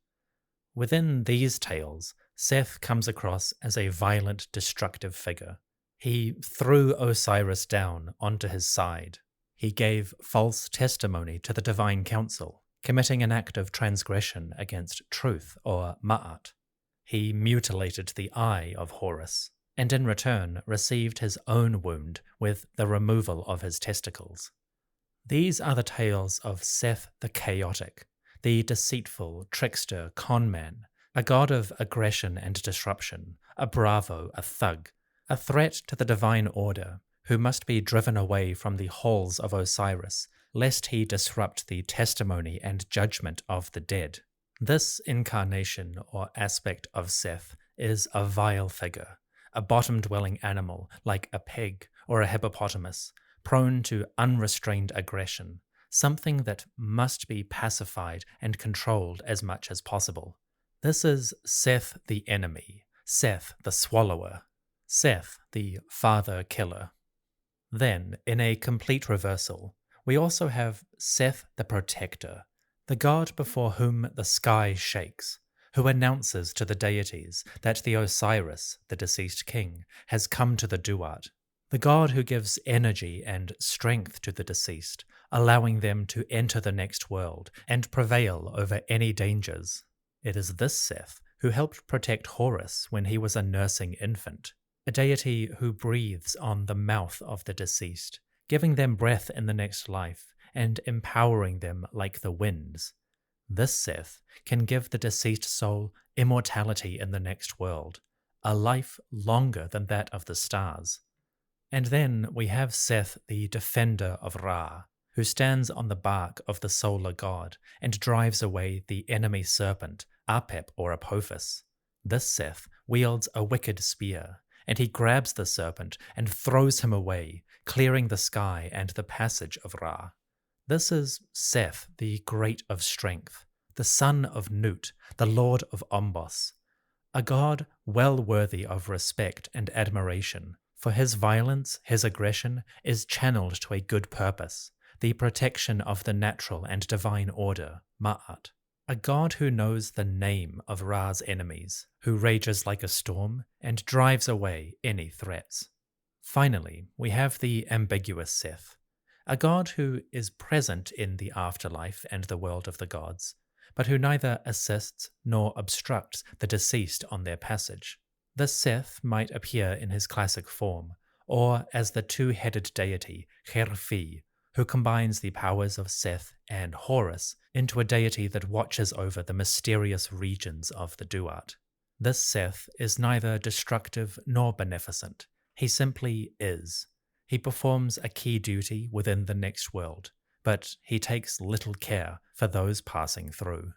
Within these tales, Seth comes across as a violent, destructive figure. He threw Osiris down onto his side. He gave false testimony to the divine council, committing an act of transgression against truth or ma'at. He mutilated the eye of Horus, and in return received his own wound with the removal of his testicles. These are the tales of Seth the chaotic, the deceitful, trickster, conman, a god of aggression and disruption, a bravo, a thug, a threat to the divine order, who must be driven away from the halls of Osiris, lest he disrupt the testimony and judgment of the dead. This incarnation or aspect of Seth is a vile figure, a bottom-dwelling animal like a pig or a hippopotamus, prone to unrestrained aggression, something that must be pacified and controlled as much as possible. This is Seth the enemy, Seth the swallower, Seth the father-killer. Then, in a complete reversal, we also have Seth the protector, the god before whom the sky shakes, who announces to the deities that the Osiris, the deceased king, has come to the Duat, the god who gives energy and strength to the deceased, allowing them to enter the next world and prevail over any dangers. It is this Seth who helped protect Horus when he was a nursing infant, a deity who breathes on the mouth of the deceased, giving them breath in the next life and empowering them like the winds. This Seth can give the deceased soul immortality in the next world, a life longer than that of the stars. And then we have Seth the defender of Ra, who stands on the bark of the solar god and drives away the enemy serpent, Apep or Apophis. This Seth wields a wicked spear, and he grabs the serpent and throws him away, clearing the sky and the passage of Ra. This is Seth, the great of strength, the son of Nut, the lord of Ombos, a god well worthy of respect and admiration, for his violence, his aggression, is channeled to a good purpose, the protection of the natural and divine order, Ma'at. A god who knows the name of Ra's enemies, who rages like a storm and drives away any threats. Finally, we have the ambiguous Seth, a god who is present in the afterlife and the world of the gods, but who neither assists nor obstructs the deceased on their passage. This Seth might appear in his classic form, or as the two-headed deity Herfy, who combines the powers of Seth and Horus into a deity that watches over the mysterious regions of the Duat. This Seth is neither destructive nor beneficent. He simply is. He performs a key duty within the next world, but he takes little care for those passing through.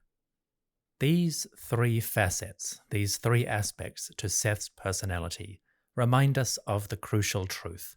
These 3 facets, these 3 aspects to Seth's personality, remind us of the crucial truth.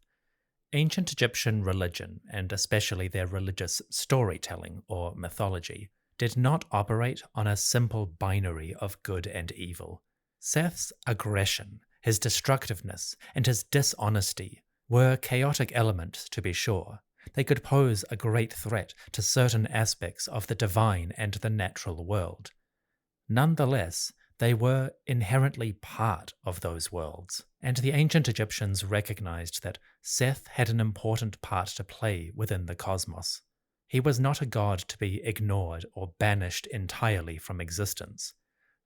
Ancient Egyptian religion, and especially their religious storytelling or mythology, did not operate on a simple binary of good and evil. Seth's aggression, his destructiveness, and his dishonesty were chaotic elements, to be sure. They could pose a great threat to certain aspects of the divine and the natural world. Nonetheless, they were inherently part of those worlds, and the ancient Egyptians recognized that Seth had an important part to play within the cosmos. He was not a god to be ignored or banished entirely from existence.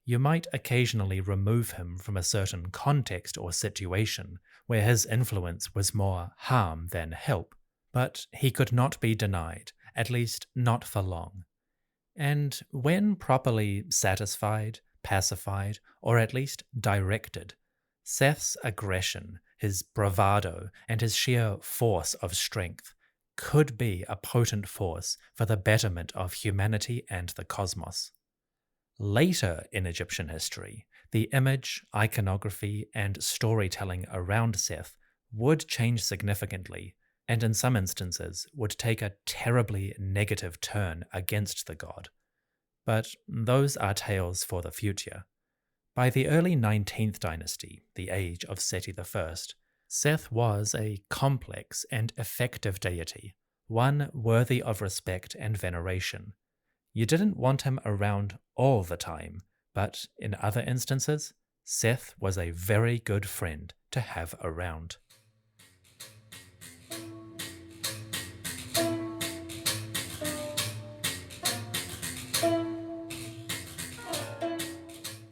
You might occasionally remove him from a certain context or situation where his influence was more harm than help, but he could not be denied, at least not for long. And when properly satisfied, pacified, or at least directed, Seth's aggression, his bravado, and his sheer force of strength could be a potent force for the betterment of humanity and the cosmos. Later in Egyptian history, the image, iconography, and storytelling around Seth would change significantly, and in some instances would take a terribly negative turn against the god. But those are tales for the future. By the early 19th dynasty, the age of Sety I, Seth was a complex and effective deity, one worthy of respect and veneration. You didn't want him around all the time, but in other instances, Seth was a very good friend to have around.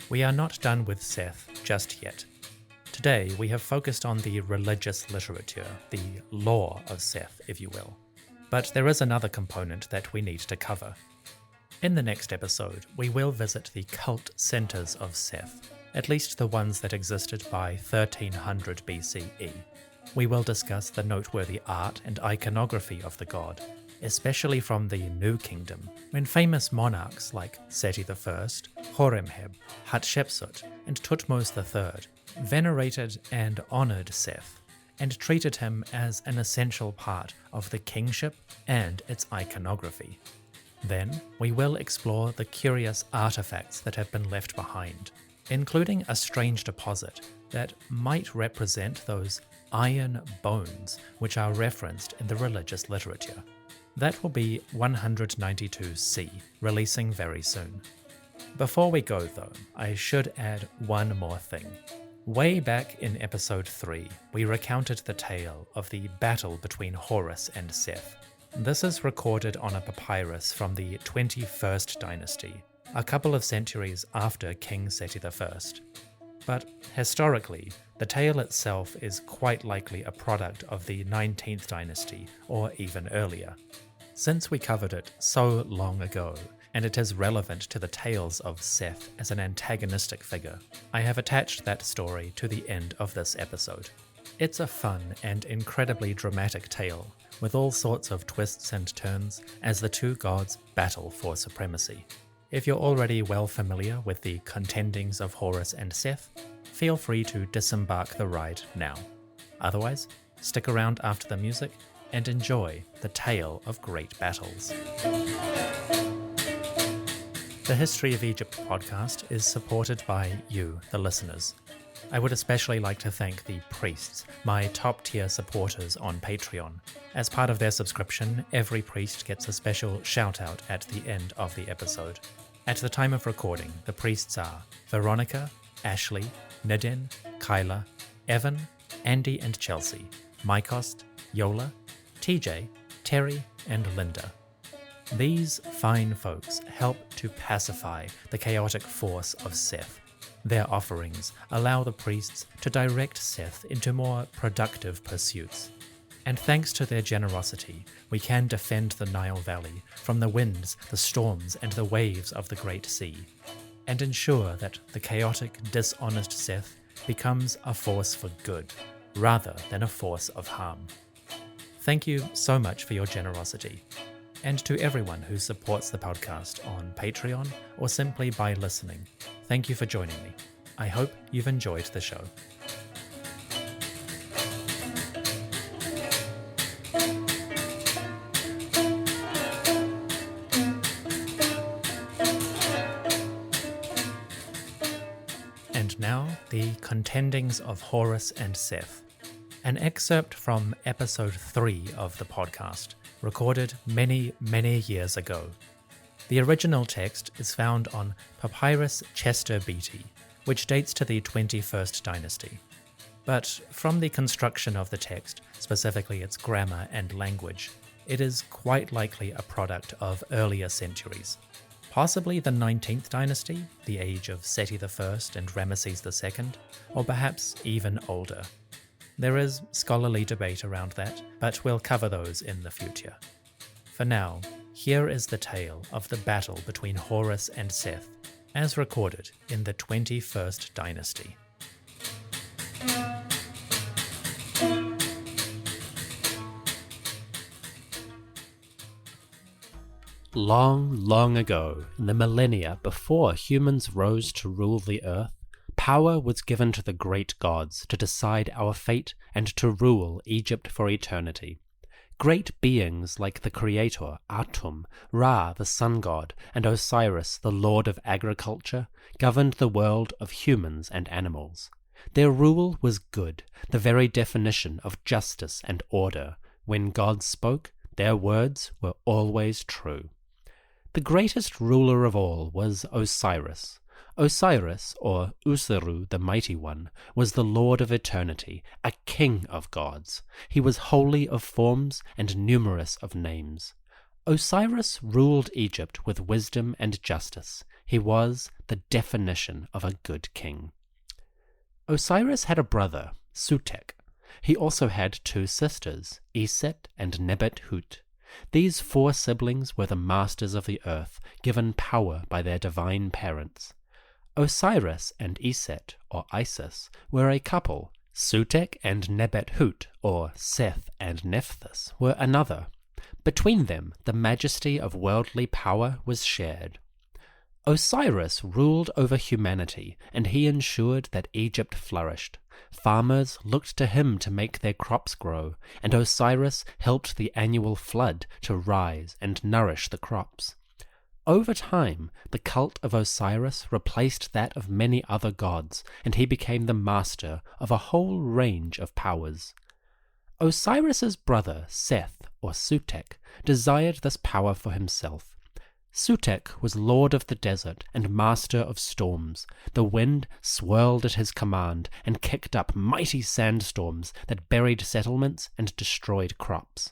We are not done with Seth just yet. Today we have focused on the religious literature, the lore of Seth, if you will. But there is another component that we need to cover. In the next episode, we will visit the cult centers of Seth, at least the ones that existed by 1300 BCE. We will discuss the noteworthy art and iconography of the god, especially from the New Kingdom, when famous monarchs like Sety I, Horemheb, Hatshepsut, and Thutmose III venerated and honored Seth, and treated him as an essential part of the kingship and its iconography. Then, we will explore the curious artifacts that have been left behind, including a strange deposit that might represent those iron bones which are referenced in the religious literature. That will be 192C, releasing very soon. Before we go though, I should add one more thing. Way back in episode 3, we recounted the tale of the battle between Horus and Seth. This is recorded on a papyrus from the 21st dynasty, a couple of centuries after King Sety I. But historically, the tale itself is quite likely a product of the 19th dynasty or even earlier. Since we covered it so long ago, and it is relevant to the tales of Seth as an antagonistic figure, I have attached that story to the end of this episode. It's a fun and incredibly dramatic tale, with all sorts of twists and turns as the two gods battle for supremacy. If you're already well familiar with the contendings of Horus and Seth, feel free to disembark the ride now. Otherwise, stick around after the music and enjoy the tale of great battles. The History of Egypt podcast is supported by you, the listeners. I would especially like to thank the priests, my top-tier supporters on Patreon. As part of their subscription, every priest gets a special shout-out at the end of the episode. At the time of recording, the priests are Veronica, Ashley, Nidin, Kyla, Evan, Andy and Chelsea, Mykost, Yola, TJ, Terry, and Linda. These fine folks help to pacify the chaotic force of Seth. Their offerings allow the priests to direct Seth into more productive pursuits. And thanks to their generosity, we can defend the Nile Valley from the winds, the storms, and the waves of the Great Sea, and ensure that the chaotic, dishonest Seth becomes a force for good, rather than a force of harm. Thank you so much for your generosity. And to everyone who supports the podcast on Patreon or simply by listening, thank you for joining me. I hope you've enjoyed the show. And now, the contendings of Horus and Seth. An excerpt from episode 3 of the podcast, recorded many, many years ago. The original text is found on Papyrus Chester Beatty, which dates to the 21st dynasty. But from the construction of the text, specifically its grammar and language, It is quite likely a product of earlier centuries, possibly the 19th dynasty, the age of Sety I and Ramesses II, or perhaps even older. There is scholarly debate around that, but we'll cover those in the future. For now, here is the tale of the battle between Horus and Seth, as recorded in the 21st dynasty. Long, long ago, in the millennia before humans rose to rule the earth, power was given to the great gods to decide our fate and to rule Egypt for eternity. Great beings like the creator, Atum, Ra, the sun god, and Osiris, the lord of agriculture, governed the world of humans and animals. Their rule was good, the very definition of justice and order. When gods spoke, their words were always true. The greatest ruler of all was Osiris. Osiris, or Useru the Mighty One, was the Lord of Eternity, a king of gods. He was holy of forms and numerous of names. Osiris ruled Egypt with wisdom and justice. He was the definition of a good king. Osiris had a brother, Sutekh. He also had two sisters, Iset and Nebet-Hut. These four siblings were the masters of the earth, given power by their divine parents. Osiris and Iset, or Isis, were a couple. Sutekh and Nebet-Hut, or Seth and Nephthys, were another. Between them, the majesty of worldly power was shared. Osiris ruled over humanity, and he ensured that Egypt flourished. Farmers looked to him to make their crops grow, and Osiris helped the annual flood to rise and nourish the crops. Over time, the cult of Osiris replaced that of many other gods, and he became the master of a whole range of powers. Osiris's brother, Seth, or Sutekh, desired this power for himself. Sutekh was lord of the desert and master of storms. The wind swirled at his command and kicked up mighty sandstorms that buried settlements and destroyed crops.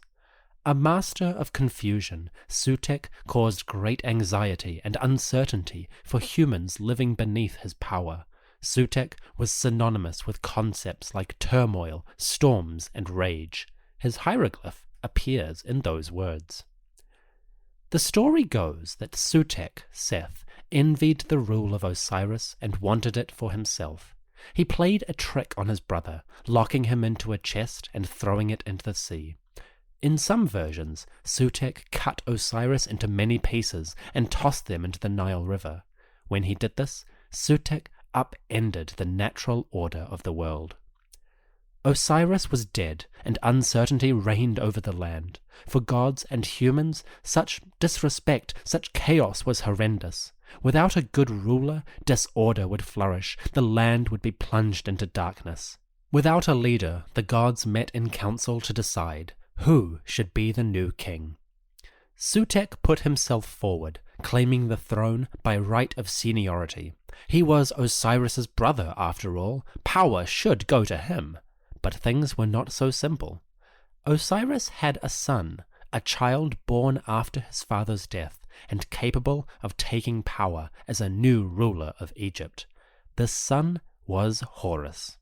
A master of confusion, Sutekh caused great anxiety and uncertainty for humans living beneath his power. Sutekh was synonymous with concepts like turmoil, storms, and rage. His hieroglyph appears in those words. The story goes that Sutekh, Seth, envied the rule of Osiris and wanted it for himself. He played a trick on his brother, locking him into a chest and throwing it into the sea. In some versions, Sutekh cut Osiris into many pieces and tossed them into the Nile River. When he did this, Sutekh upended the natural order of the world. Osiris was dead, and uncertainty reigned over the land. For gods and humans, such disrespect, such chaos was horrendous. Without a good ruler, disorder would flourish, the land would be plunged into darkness. Without a leader, the gods met in council to decide who should be the new king. Sutekh put himself forward, claiming the throne by right of seniority. He was Osiris's brother, after all. Power should go to him. But things were not so simple. Osiris had a son, a child born after his father's death, and capable of taking power as a new ruler of Egypt. This son was Horus.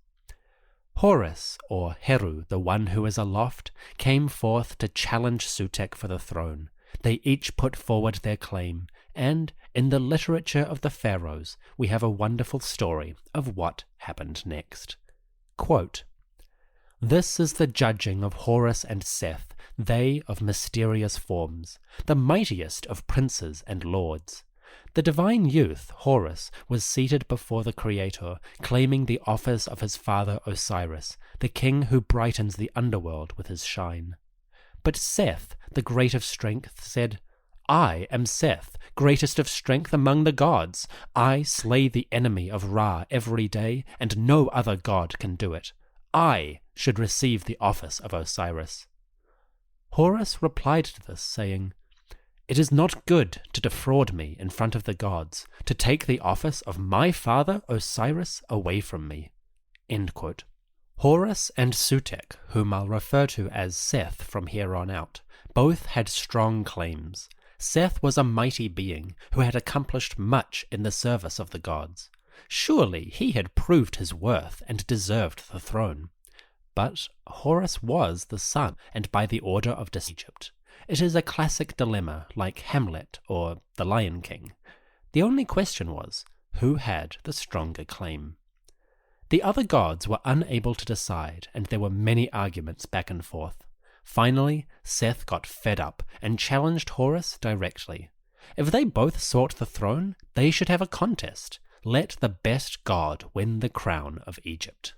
Horus, or Heru, the one who is aloft, came forth to challenge Sutekh for the throne. They each put forward their claim, and in the literature of the pharaohs we have a wonderful story of what happened next. Quote, "This is the judging of Horus and Seth, they of mysterious forms, the mightiest of princes and lords. The divine youth, Horus, was seated before the Creator, claiming the office of his father Osiris, the king who brightens the underworld with his shine. But Seth, the great of strength, said, 'I am Seth, greatest of strength among the gods. I slay the enemy of Ra every day, and no other god can do it. I should receive the office of Osiris.' Horus replied to this, saying, 'It is not good to defraud me in front of the gods, to take the office of my father Osiris away from me.'" End quote. Horus and Sutek, whom I'll refer to as Seth from here on out, both had strong claims. Seth was a mighty being who had accomplished much in the service of the gods. Surely he had proved his worth and deserved the throne. But Horus was the son, and by the order of Egypt. It is a classic dilemma like Hamlet or the Lion King. The only question was, who had the stronger claim? The other gods were unable to decide, and there were many arguments back and forth. Finally, Seth got fed up and challenged Horus directly. If they both sought the throne, they should have a contest. Let the best god win the crown of Egypt.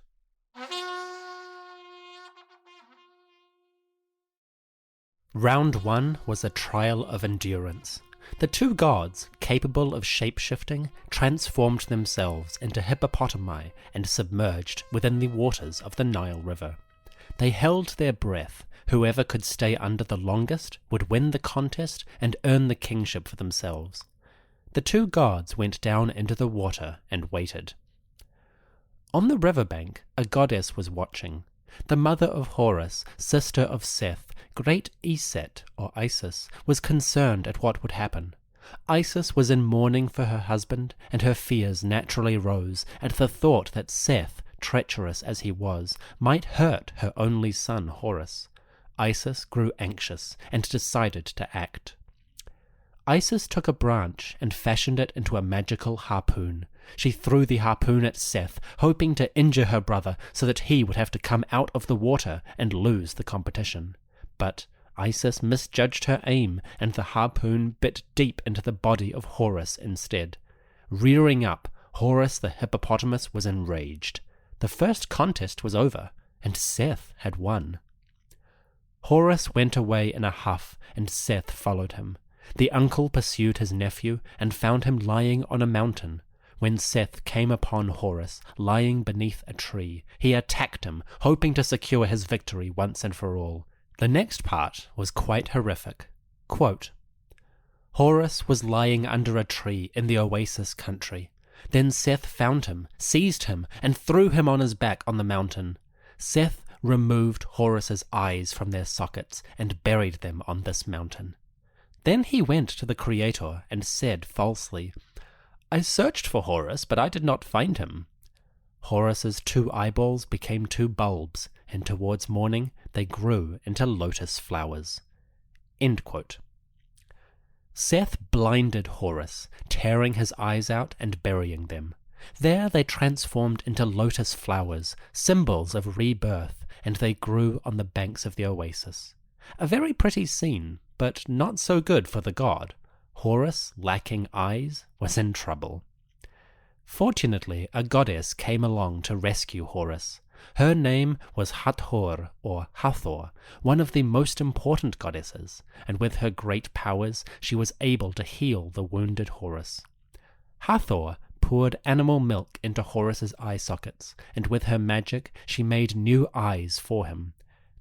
Round 1 was a trial of endurance. The two gods, capable of shape-shifting, transformed themselves into hippopotami and submerged within the waters of the Nile River. They held their breath. Whoever could stay under the longest would win the contest and earn the kingship for themselves. The two gods went down into the water and waited. On the riverbank, a goddess was watching. The mother of Horus, sister of Seth, great Iset, or Isis, was concerned at what would happen. Isis was in mourning for her husband, and her fears naturally rose at the thought that Seth, treacherous as he was, might hurt her only son Horus. Isis grew anxious and decided to act. Isis took a branch and fashioned it into a magical harpoon. She threw the harpoon at Seth, hoping to injure her brother so that he would have to come out of the water and lose the competition. But Isis misjudged her aim, and the harpoon bit deep into the body of Horus instead. Rearing up, Horus the hippopotamus was enraged. The first contest was over, and Seth had won. Horus went away in a huff, and Seth followed him. The uncle pursued his nephew and found him lying on a mountain. When Seth came upon Horus lying beneath a tree, he attacked him, hoping to secure his victory once and for all. The next part was quite horrific. Quote, Horus was lying under a tree in the oasis country. Then Seth found him, seized him, and threw him on his back on the mountain. Seth removed Horus's eyes from their sockets and buried them on this mountain. Then he went to the Creator and said falsely, I searched for Horus, but I did not find him. Horus's 2 eyeballs became 2 bulbs, and towards morning they grew into lotus flowers. End quote. Seth blinded Horus, tearing his eyes out and burying them. There they transformed into lotus flowers, symbols of rebirth, and they grew on the banks of the oasis. A very pretty scene, but not so good for the god. Horus, lacking eyes, was in trouble. Fortunately, a goddess came along to rescue Horus. Her name was Hathor, or Hathor, one of the most important goddesses, and with her great powers she was able to heal the wounded Horus. Hathor poured animal milk into Horus's eye sockets, and with her magic she made new eyes for him.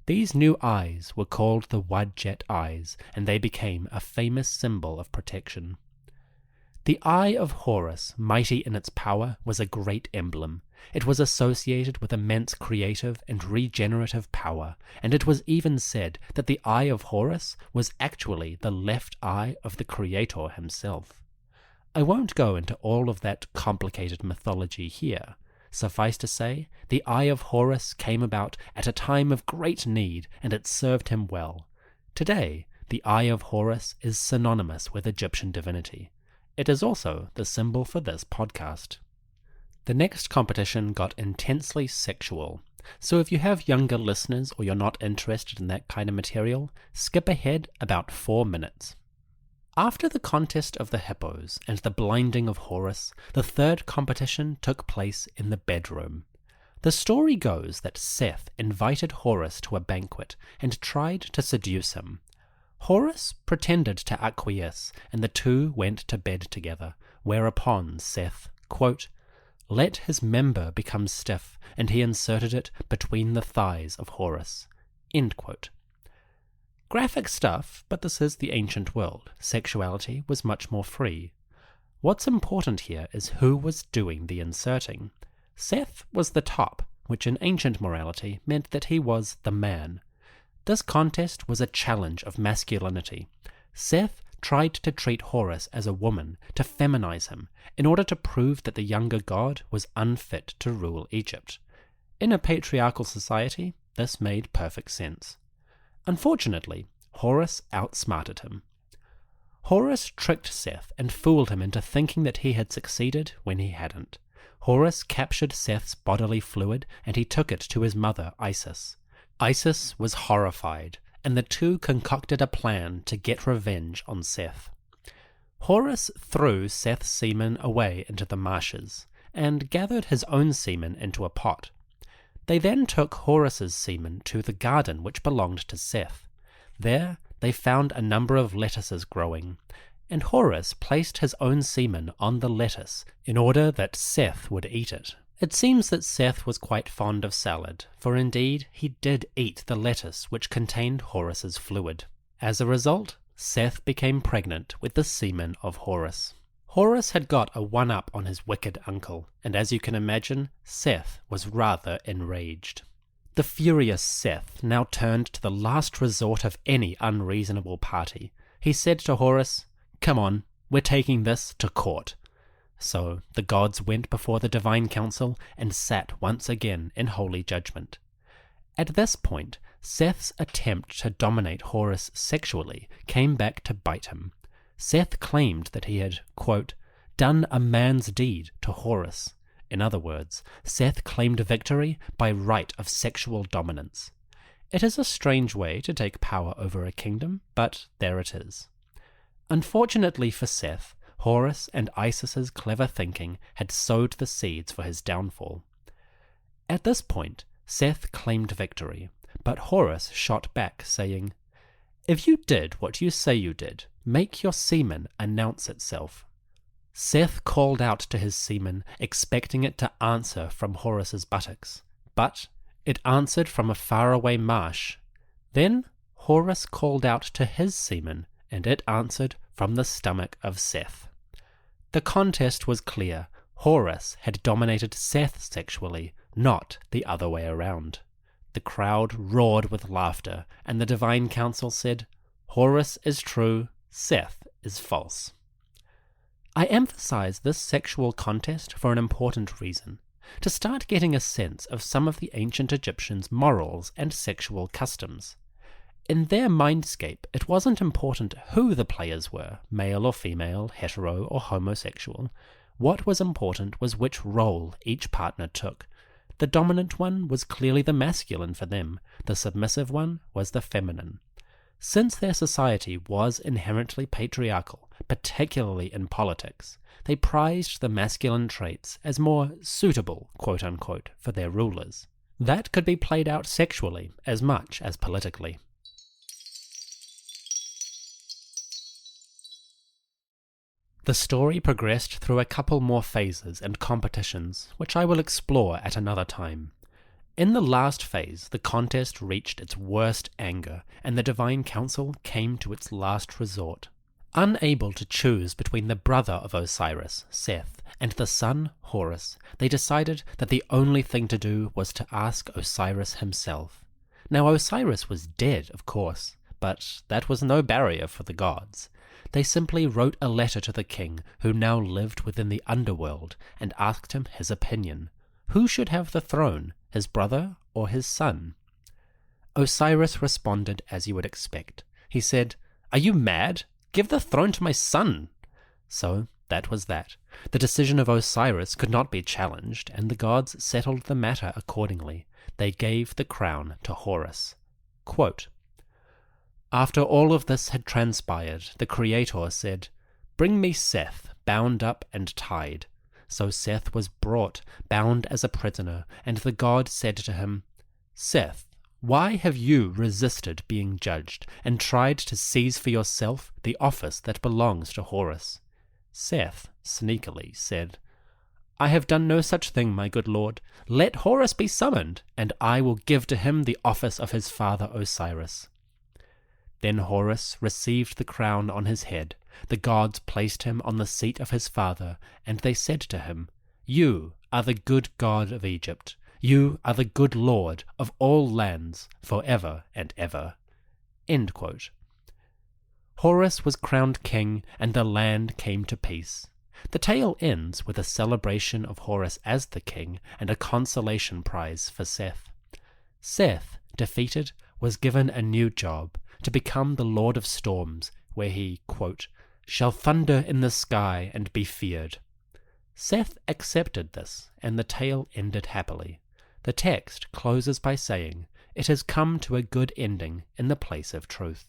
These new eyes were called the Wadjet eyes, and they became a famous symbol of protection. The Eye of Horus, mighty in its power, was a great emblem. It was associated with immense creative and regenerative power, and it was even said that the Eye of Horus was actually the left eye of the Creator himself. I won't go into all of that complicated mythology here. Suffice to say, the Eye of Horus came about at a time of great need, and it served him well. Today, the Eye of Horus is synonymous with Egyptian divinity. It is also the symbol for this podcast. The next competition got intensely sexual, so if you have younger listeners or you're not interested in that kind of material, skip ahead about 4 minutes. After the contest of the hippos and the blinding of Horus, the third competition took place in the bedroom. The story goes that Seth invited Horus to a banquet and tried to seduce him. Horus pretended to acquiesce, and the two went to bed together, whereupon Seth, quote, let his member become stiff, and he inserted it between the thighs of Horus. End quote. Graphic stuff, but this is the ancient world. Sexuality was much more free. What's important here is who was doing the inserting. Seth was the top. which in ancient morality meant that he was the man. This contest was a challenge of masculinity. Seth tried to treat Horus as a woman, to feminize him, in order to prove that the younger god was unfit to rule Egypt. In a patriarchal society, this made perfect sense. Unfortunately, Horus outsmarted him. Horus tricked Seth and fooled him into thinking that he had succeeded when he hadn't. Horus captured Seth's bodily fluid and he took it to his mother, Isis. Isis was horrified, and the two concocted a plan to get revenge on Seth. Horus threw Seth's semen away into the marshes, and gathered his own semen into a pot. They then took Horus's semen to the garden which belonged to Seth. There they found a number of lettuces growing, and Horus placed his own semen on the lettuce in order that Seth would eat it. It seems that Seth was quite fond of salad, for indeed he did eat the lettuce which contained Horus's fluid. As a result, Seth became pregnant with the semen of Horus. Horus had got a one-up on his wicked uncle, and as you can imagine, Seth was rather enraged. The furious Seth now turned to the last resort of any unreasonable party. He said to Horus, "Come on, we're taking this to court." So the gods went before the divine council and sat once again in holy judgment. At this point, Seth's attempt to dominate Horus sexually came back to bite him. Seth claimed that he had, quote, done a man's deed to Horus. In other words, Seth claimed victory by right of sexual dominance. It is a strange way to take power over a kingdom, but there it is. Unfortunately for Seth, Horus and Isis's clever thinking had sowed the seeds for his downfall. At this point, Seth claimed victory, but Horus shot back, saying, "If you did what you say you did, make your semen announce itself." Seth called out to his semen, expecting it to answer from Horus's buttocks, but it answered from a faraway marsh. Then Horus called out to his semen, and it answered from the stomach of Seth. The contest was clear. Horus had dominated Seth sexually, not the other way around. The crowd roared with laughter, and the divine council said, "Horus is true, Seth is false." I emphasize this sexual contest for an important reason, to start getting a sense of some of the ancient Egyptians' morals and sexual customs. In their mindscape, it wasn't important who the players were, male or female, hetero or homosexual. What was important was which role each partner took. The dominant one was clearly the masculine for them, the submissive one was the feminine. Since their society was inherently patriarchal, particularly in politics, they prized the masculine traits as more suitable, quote-unquote, for their rulers. That could be played out sexually as much as politically. The story progressed through a couple more phases and competitions, which I will explore at another time. In the last phase, the contest reached its worst anger, and the Divine Council came to its last resort. Unable to choose between the brother of Osiris, Seth, and the son, Horus, they decided that the only thing to do was to ask Osiris himself. Now Osiris was dead, of course, but that was no barrier for the gods. They simply wrote a letter to the king, who now lived within the underworld, and asked him his opinion. Who should have the throne, his brother or his son? Osiris responded as you would expect. He said, "Are you mad? Give the throne to my son!" So that was that. The decision of Osiris could not be challenged, and the gods settled the matter accordingly. They gave the crown to Horus. Quote, "After all of this had transpired, the Creator said, 'Bring me Seth, bound up and tied.' So Seth was brought, bound as a prisoner, and the god said to him, 'Seth, why have you resisted being judged, and tried to seize for yourself the office that belongs to Horus?' Seth sneakily said, 'I have done no such thing, my good lord. Let Horus be summoned, and I will give to him the office of his father Osiris.' Then Horus received the crown on his head. The gods placed him on the seat of his father, and they said to him, 'You are the good god of Egypt. You are the good Lord of all lands forever and ever." End quote. Horus was crowned king, and the land came to peace. The tale ends with a celebration of Horus as the king and a consolation prize for Seth. Seth, defeated, was given a new job, to become the Lord of Storms, where he, quote, "shall thunder in the sky and be feared." Seth accepted this, and the tale ended happily. The text closes by saying, "It has come to a good ending in the place of truth."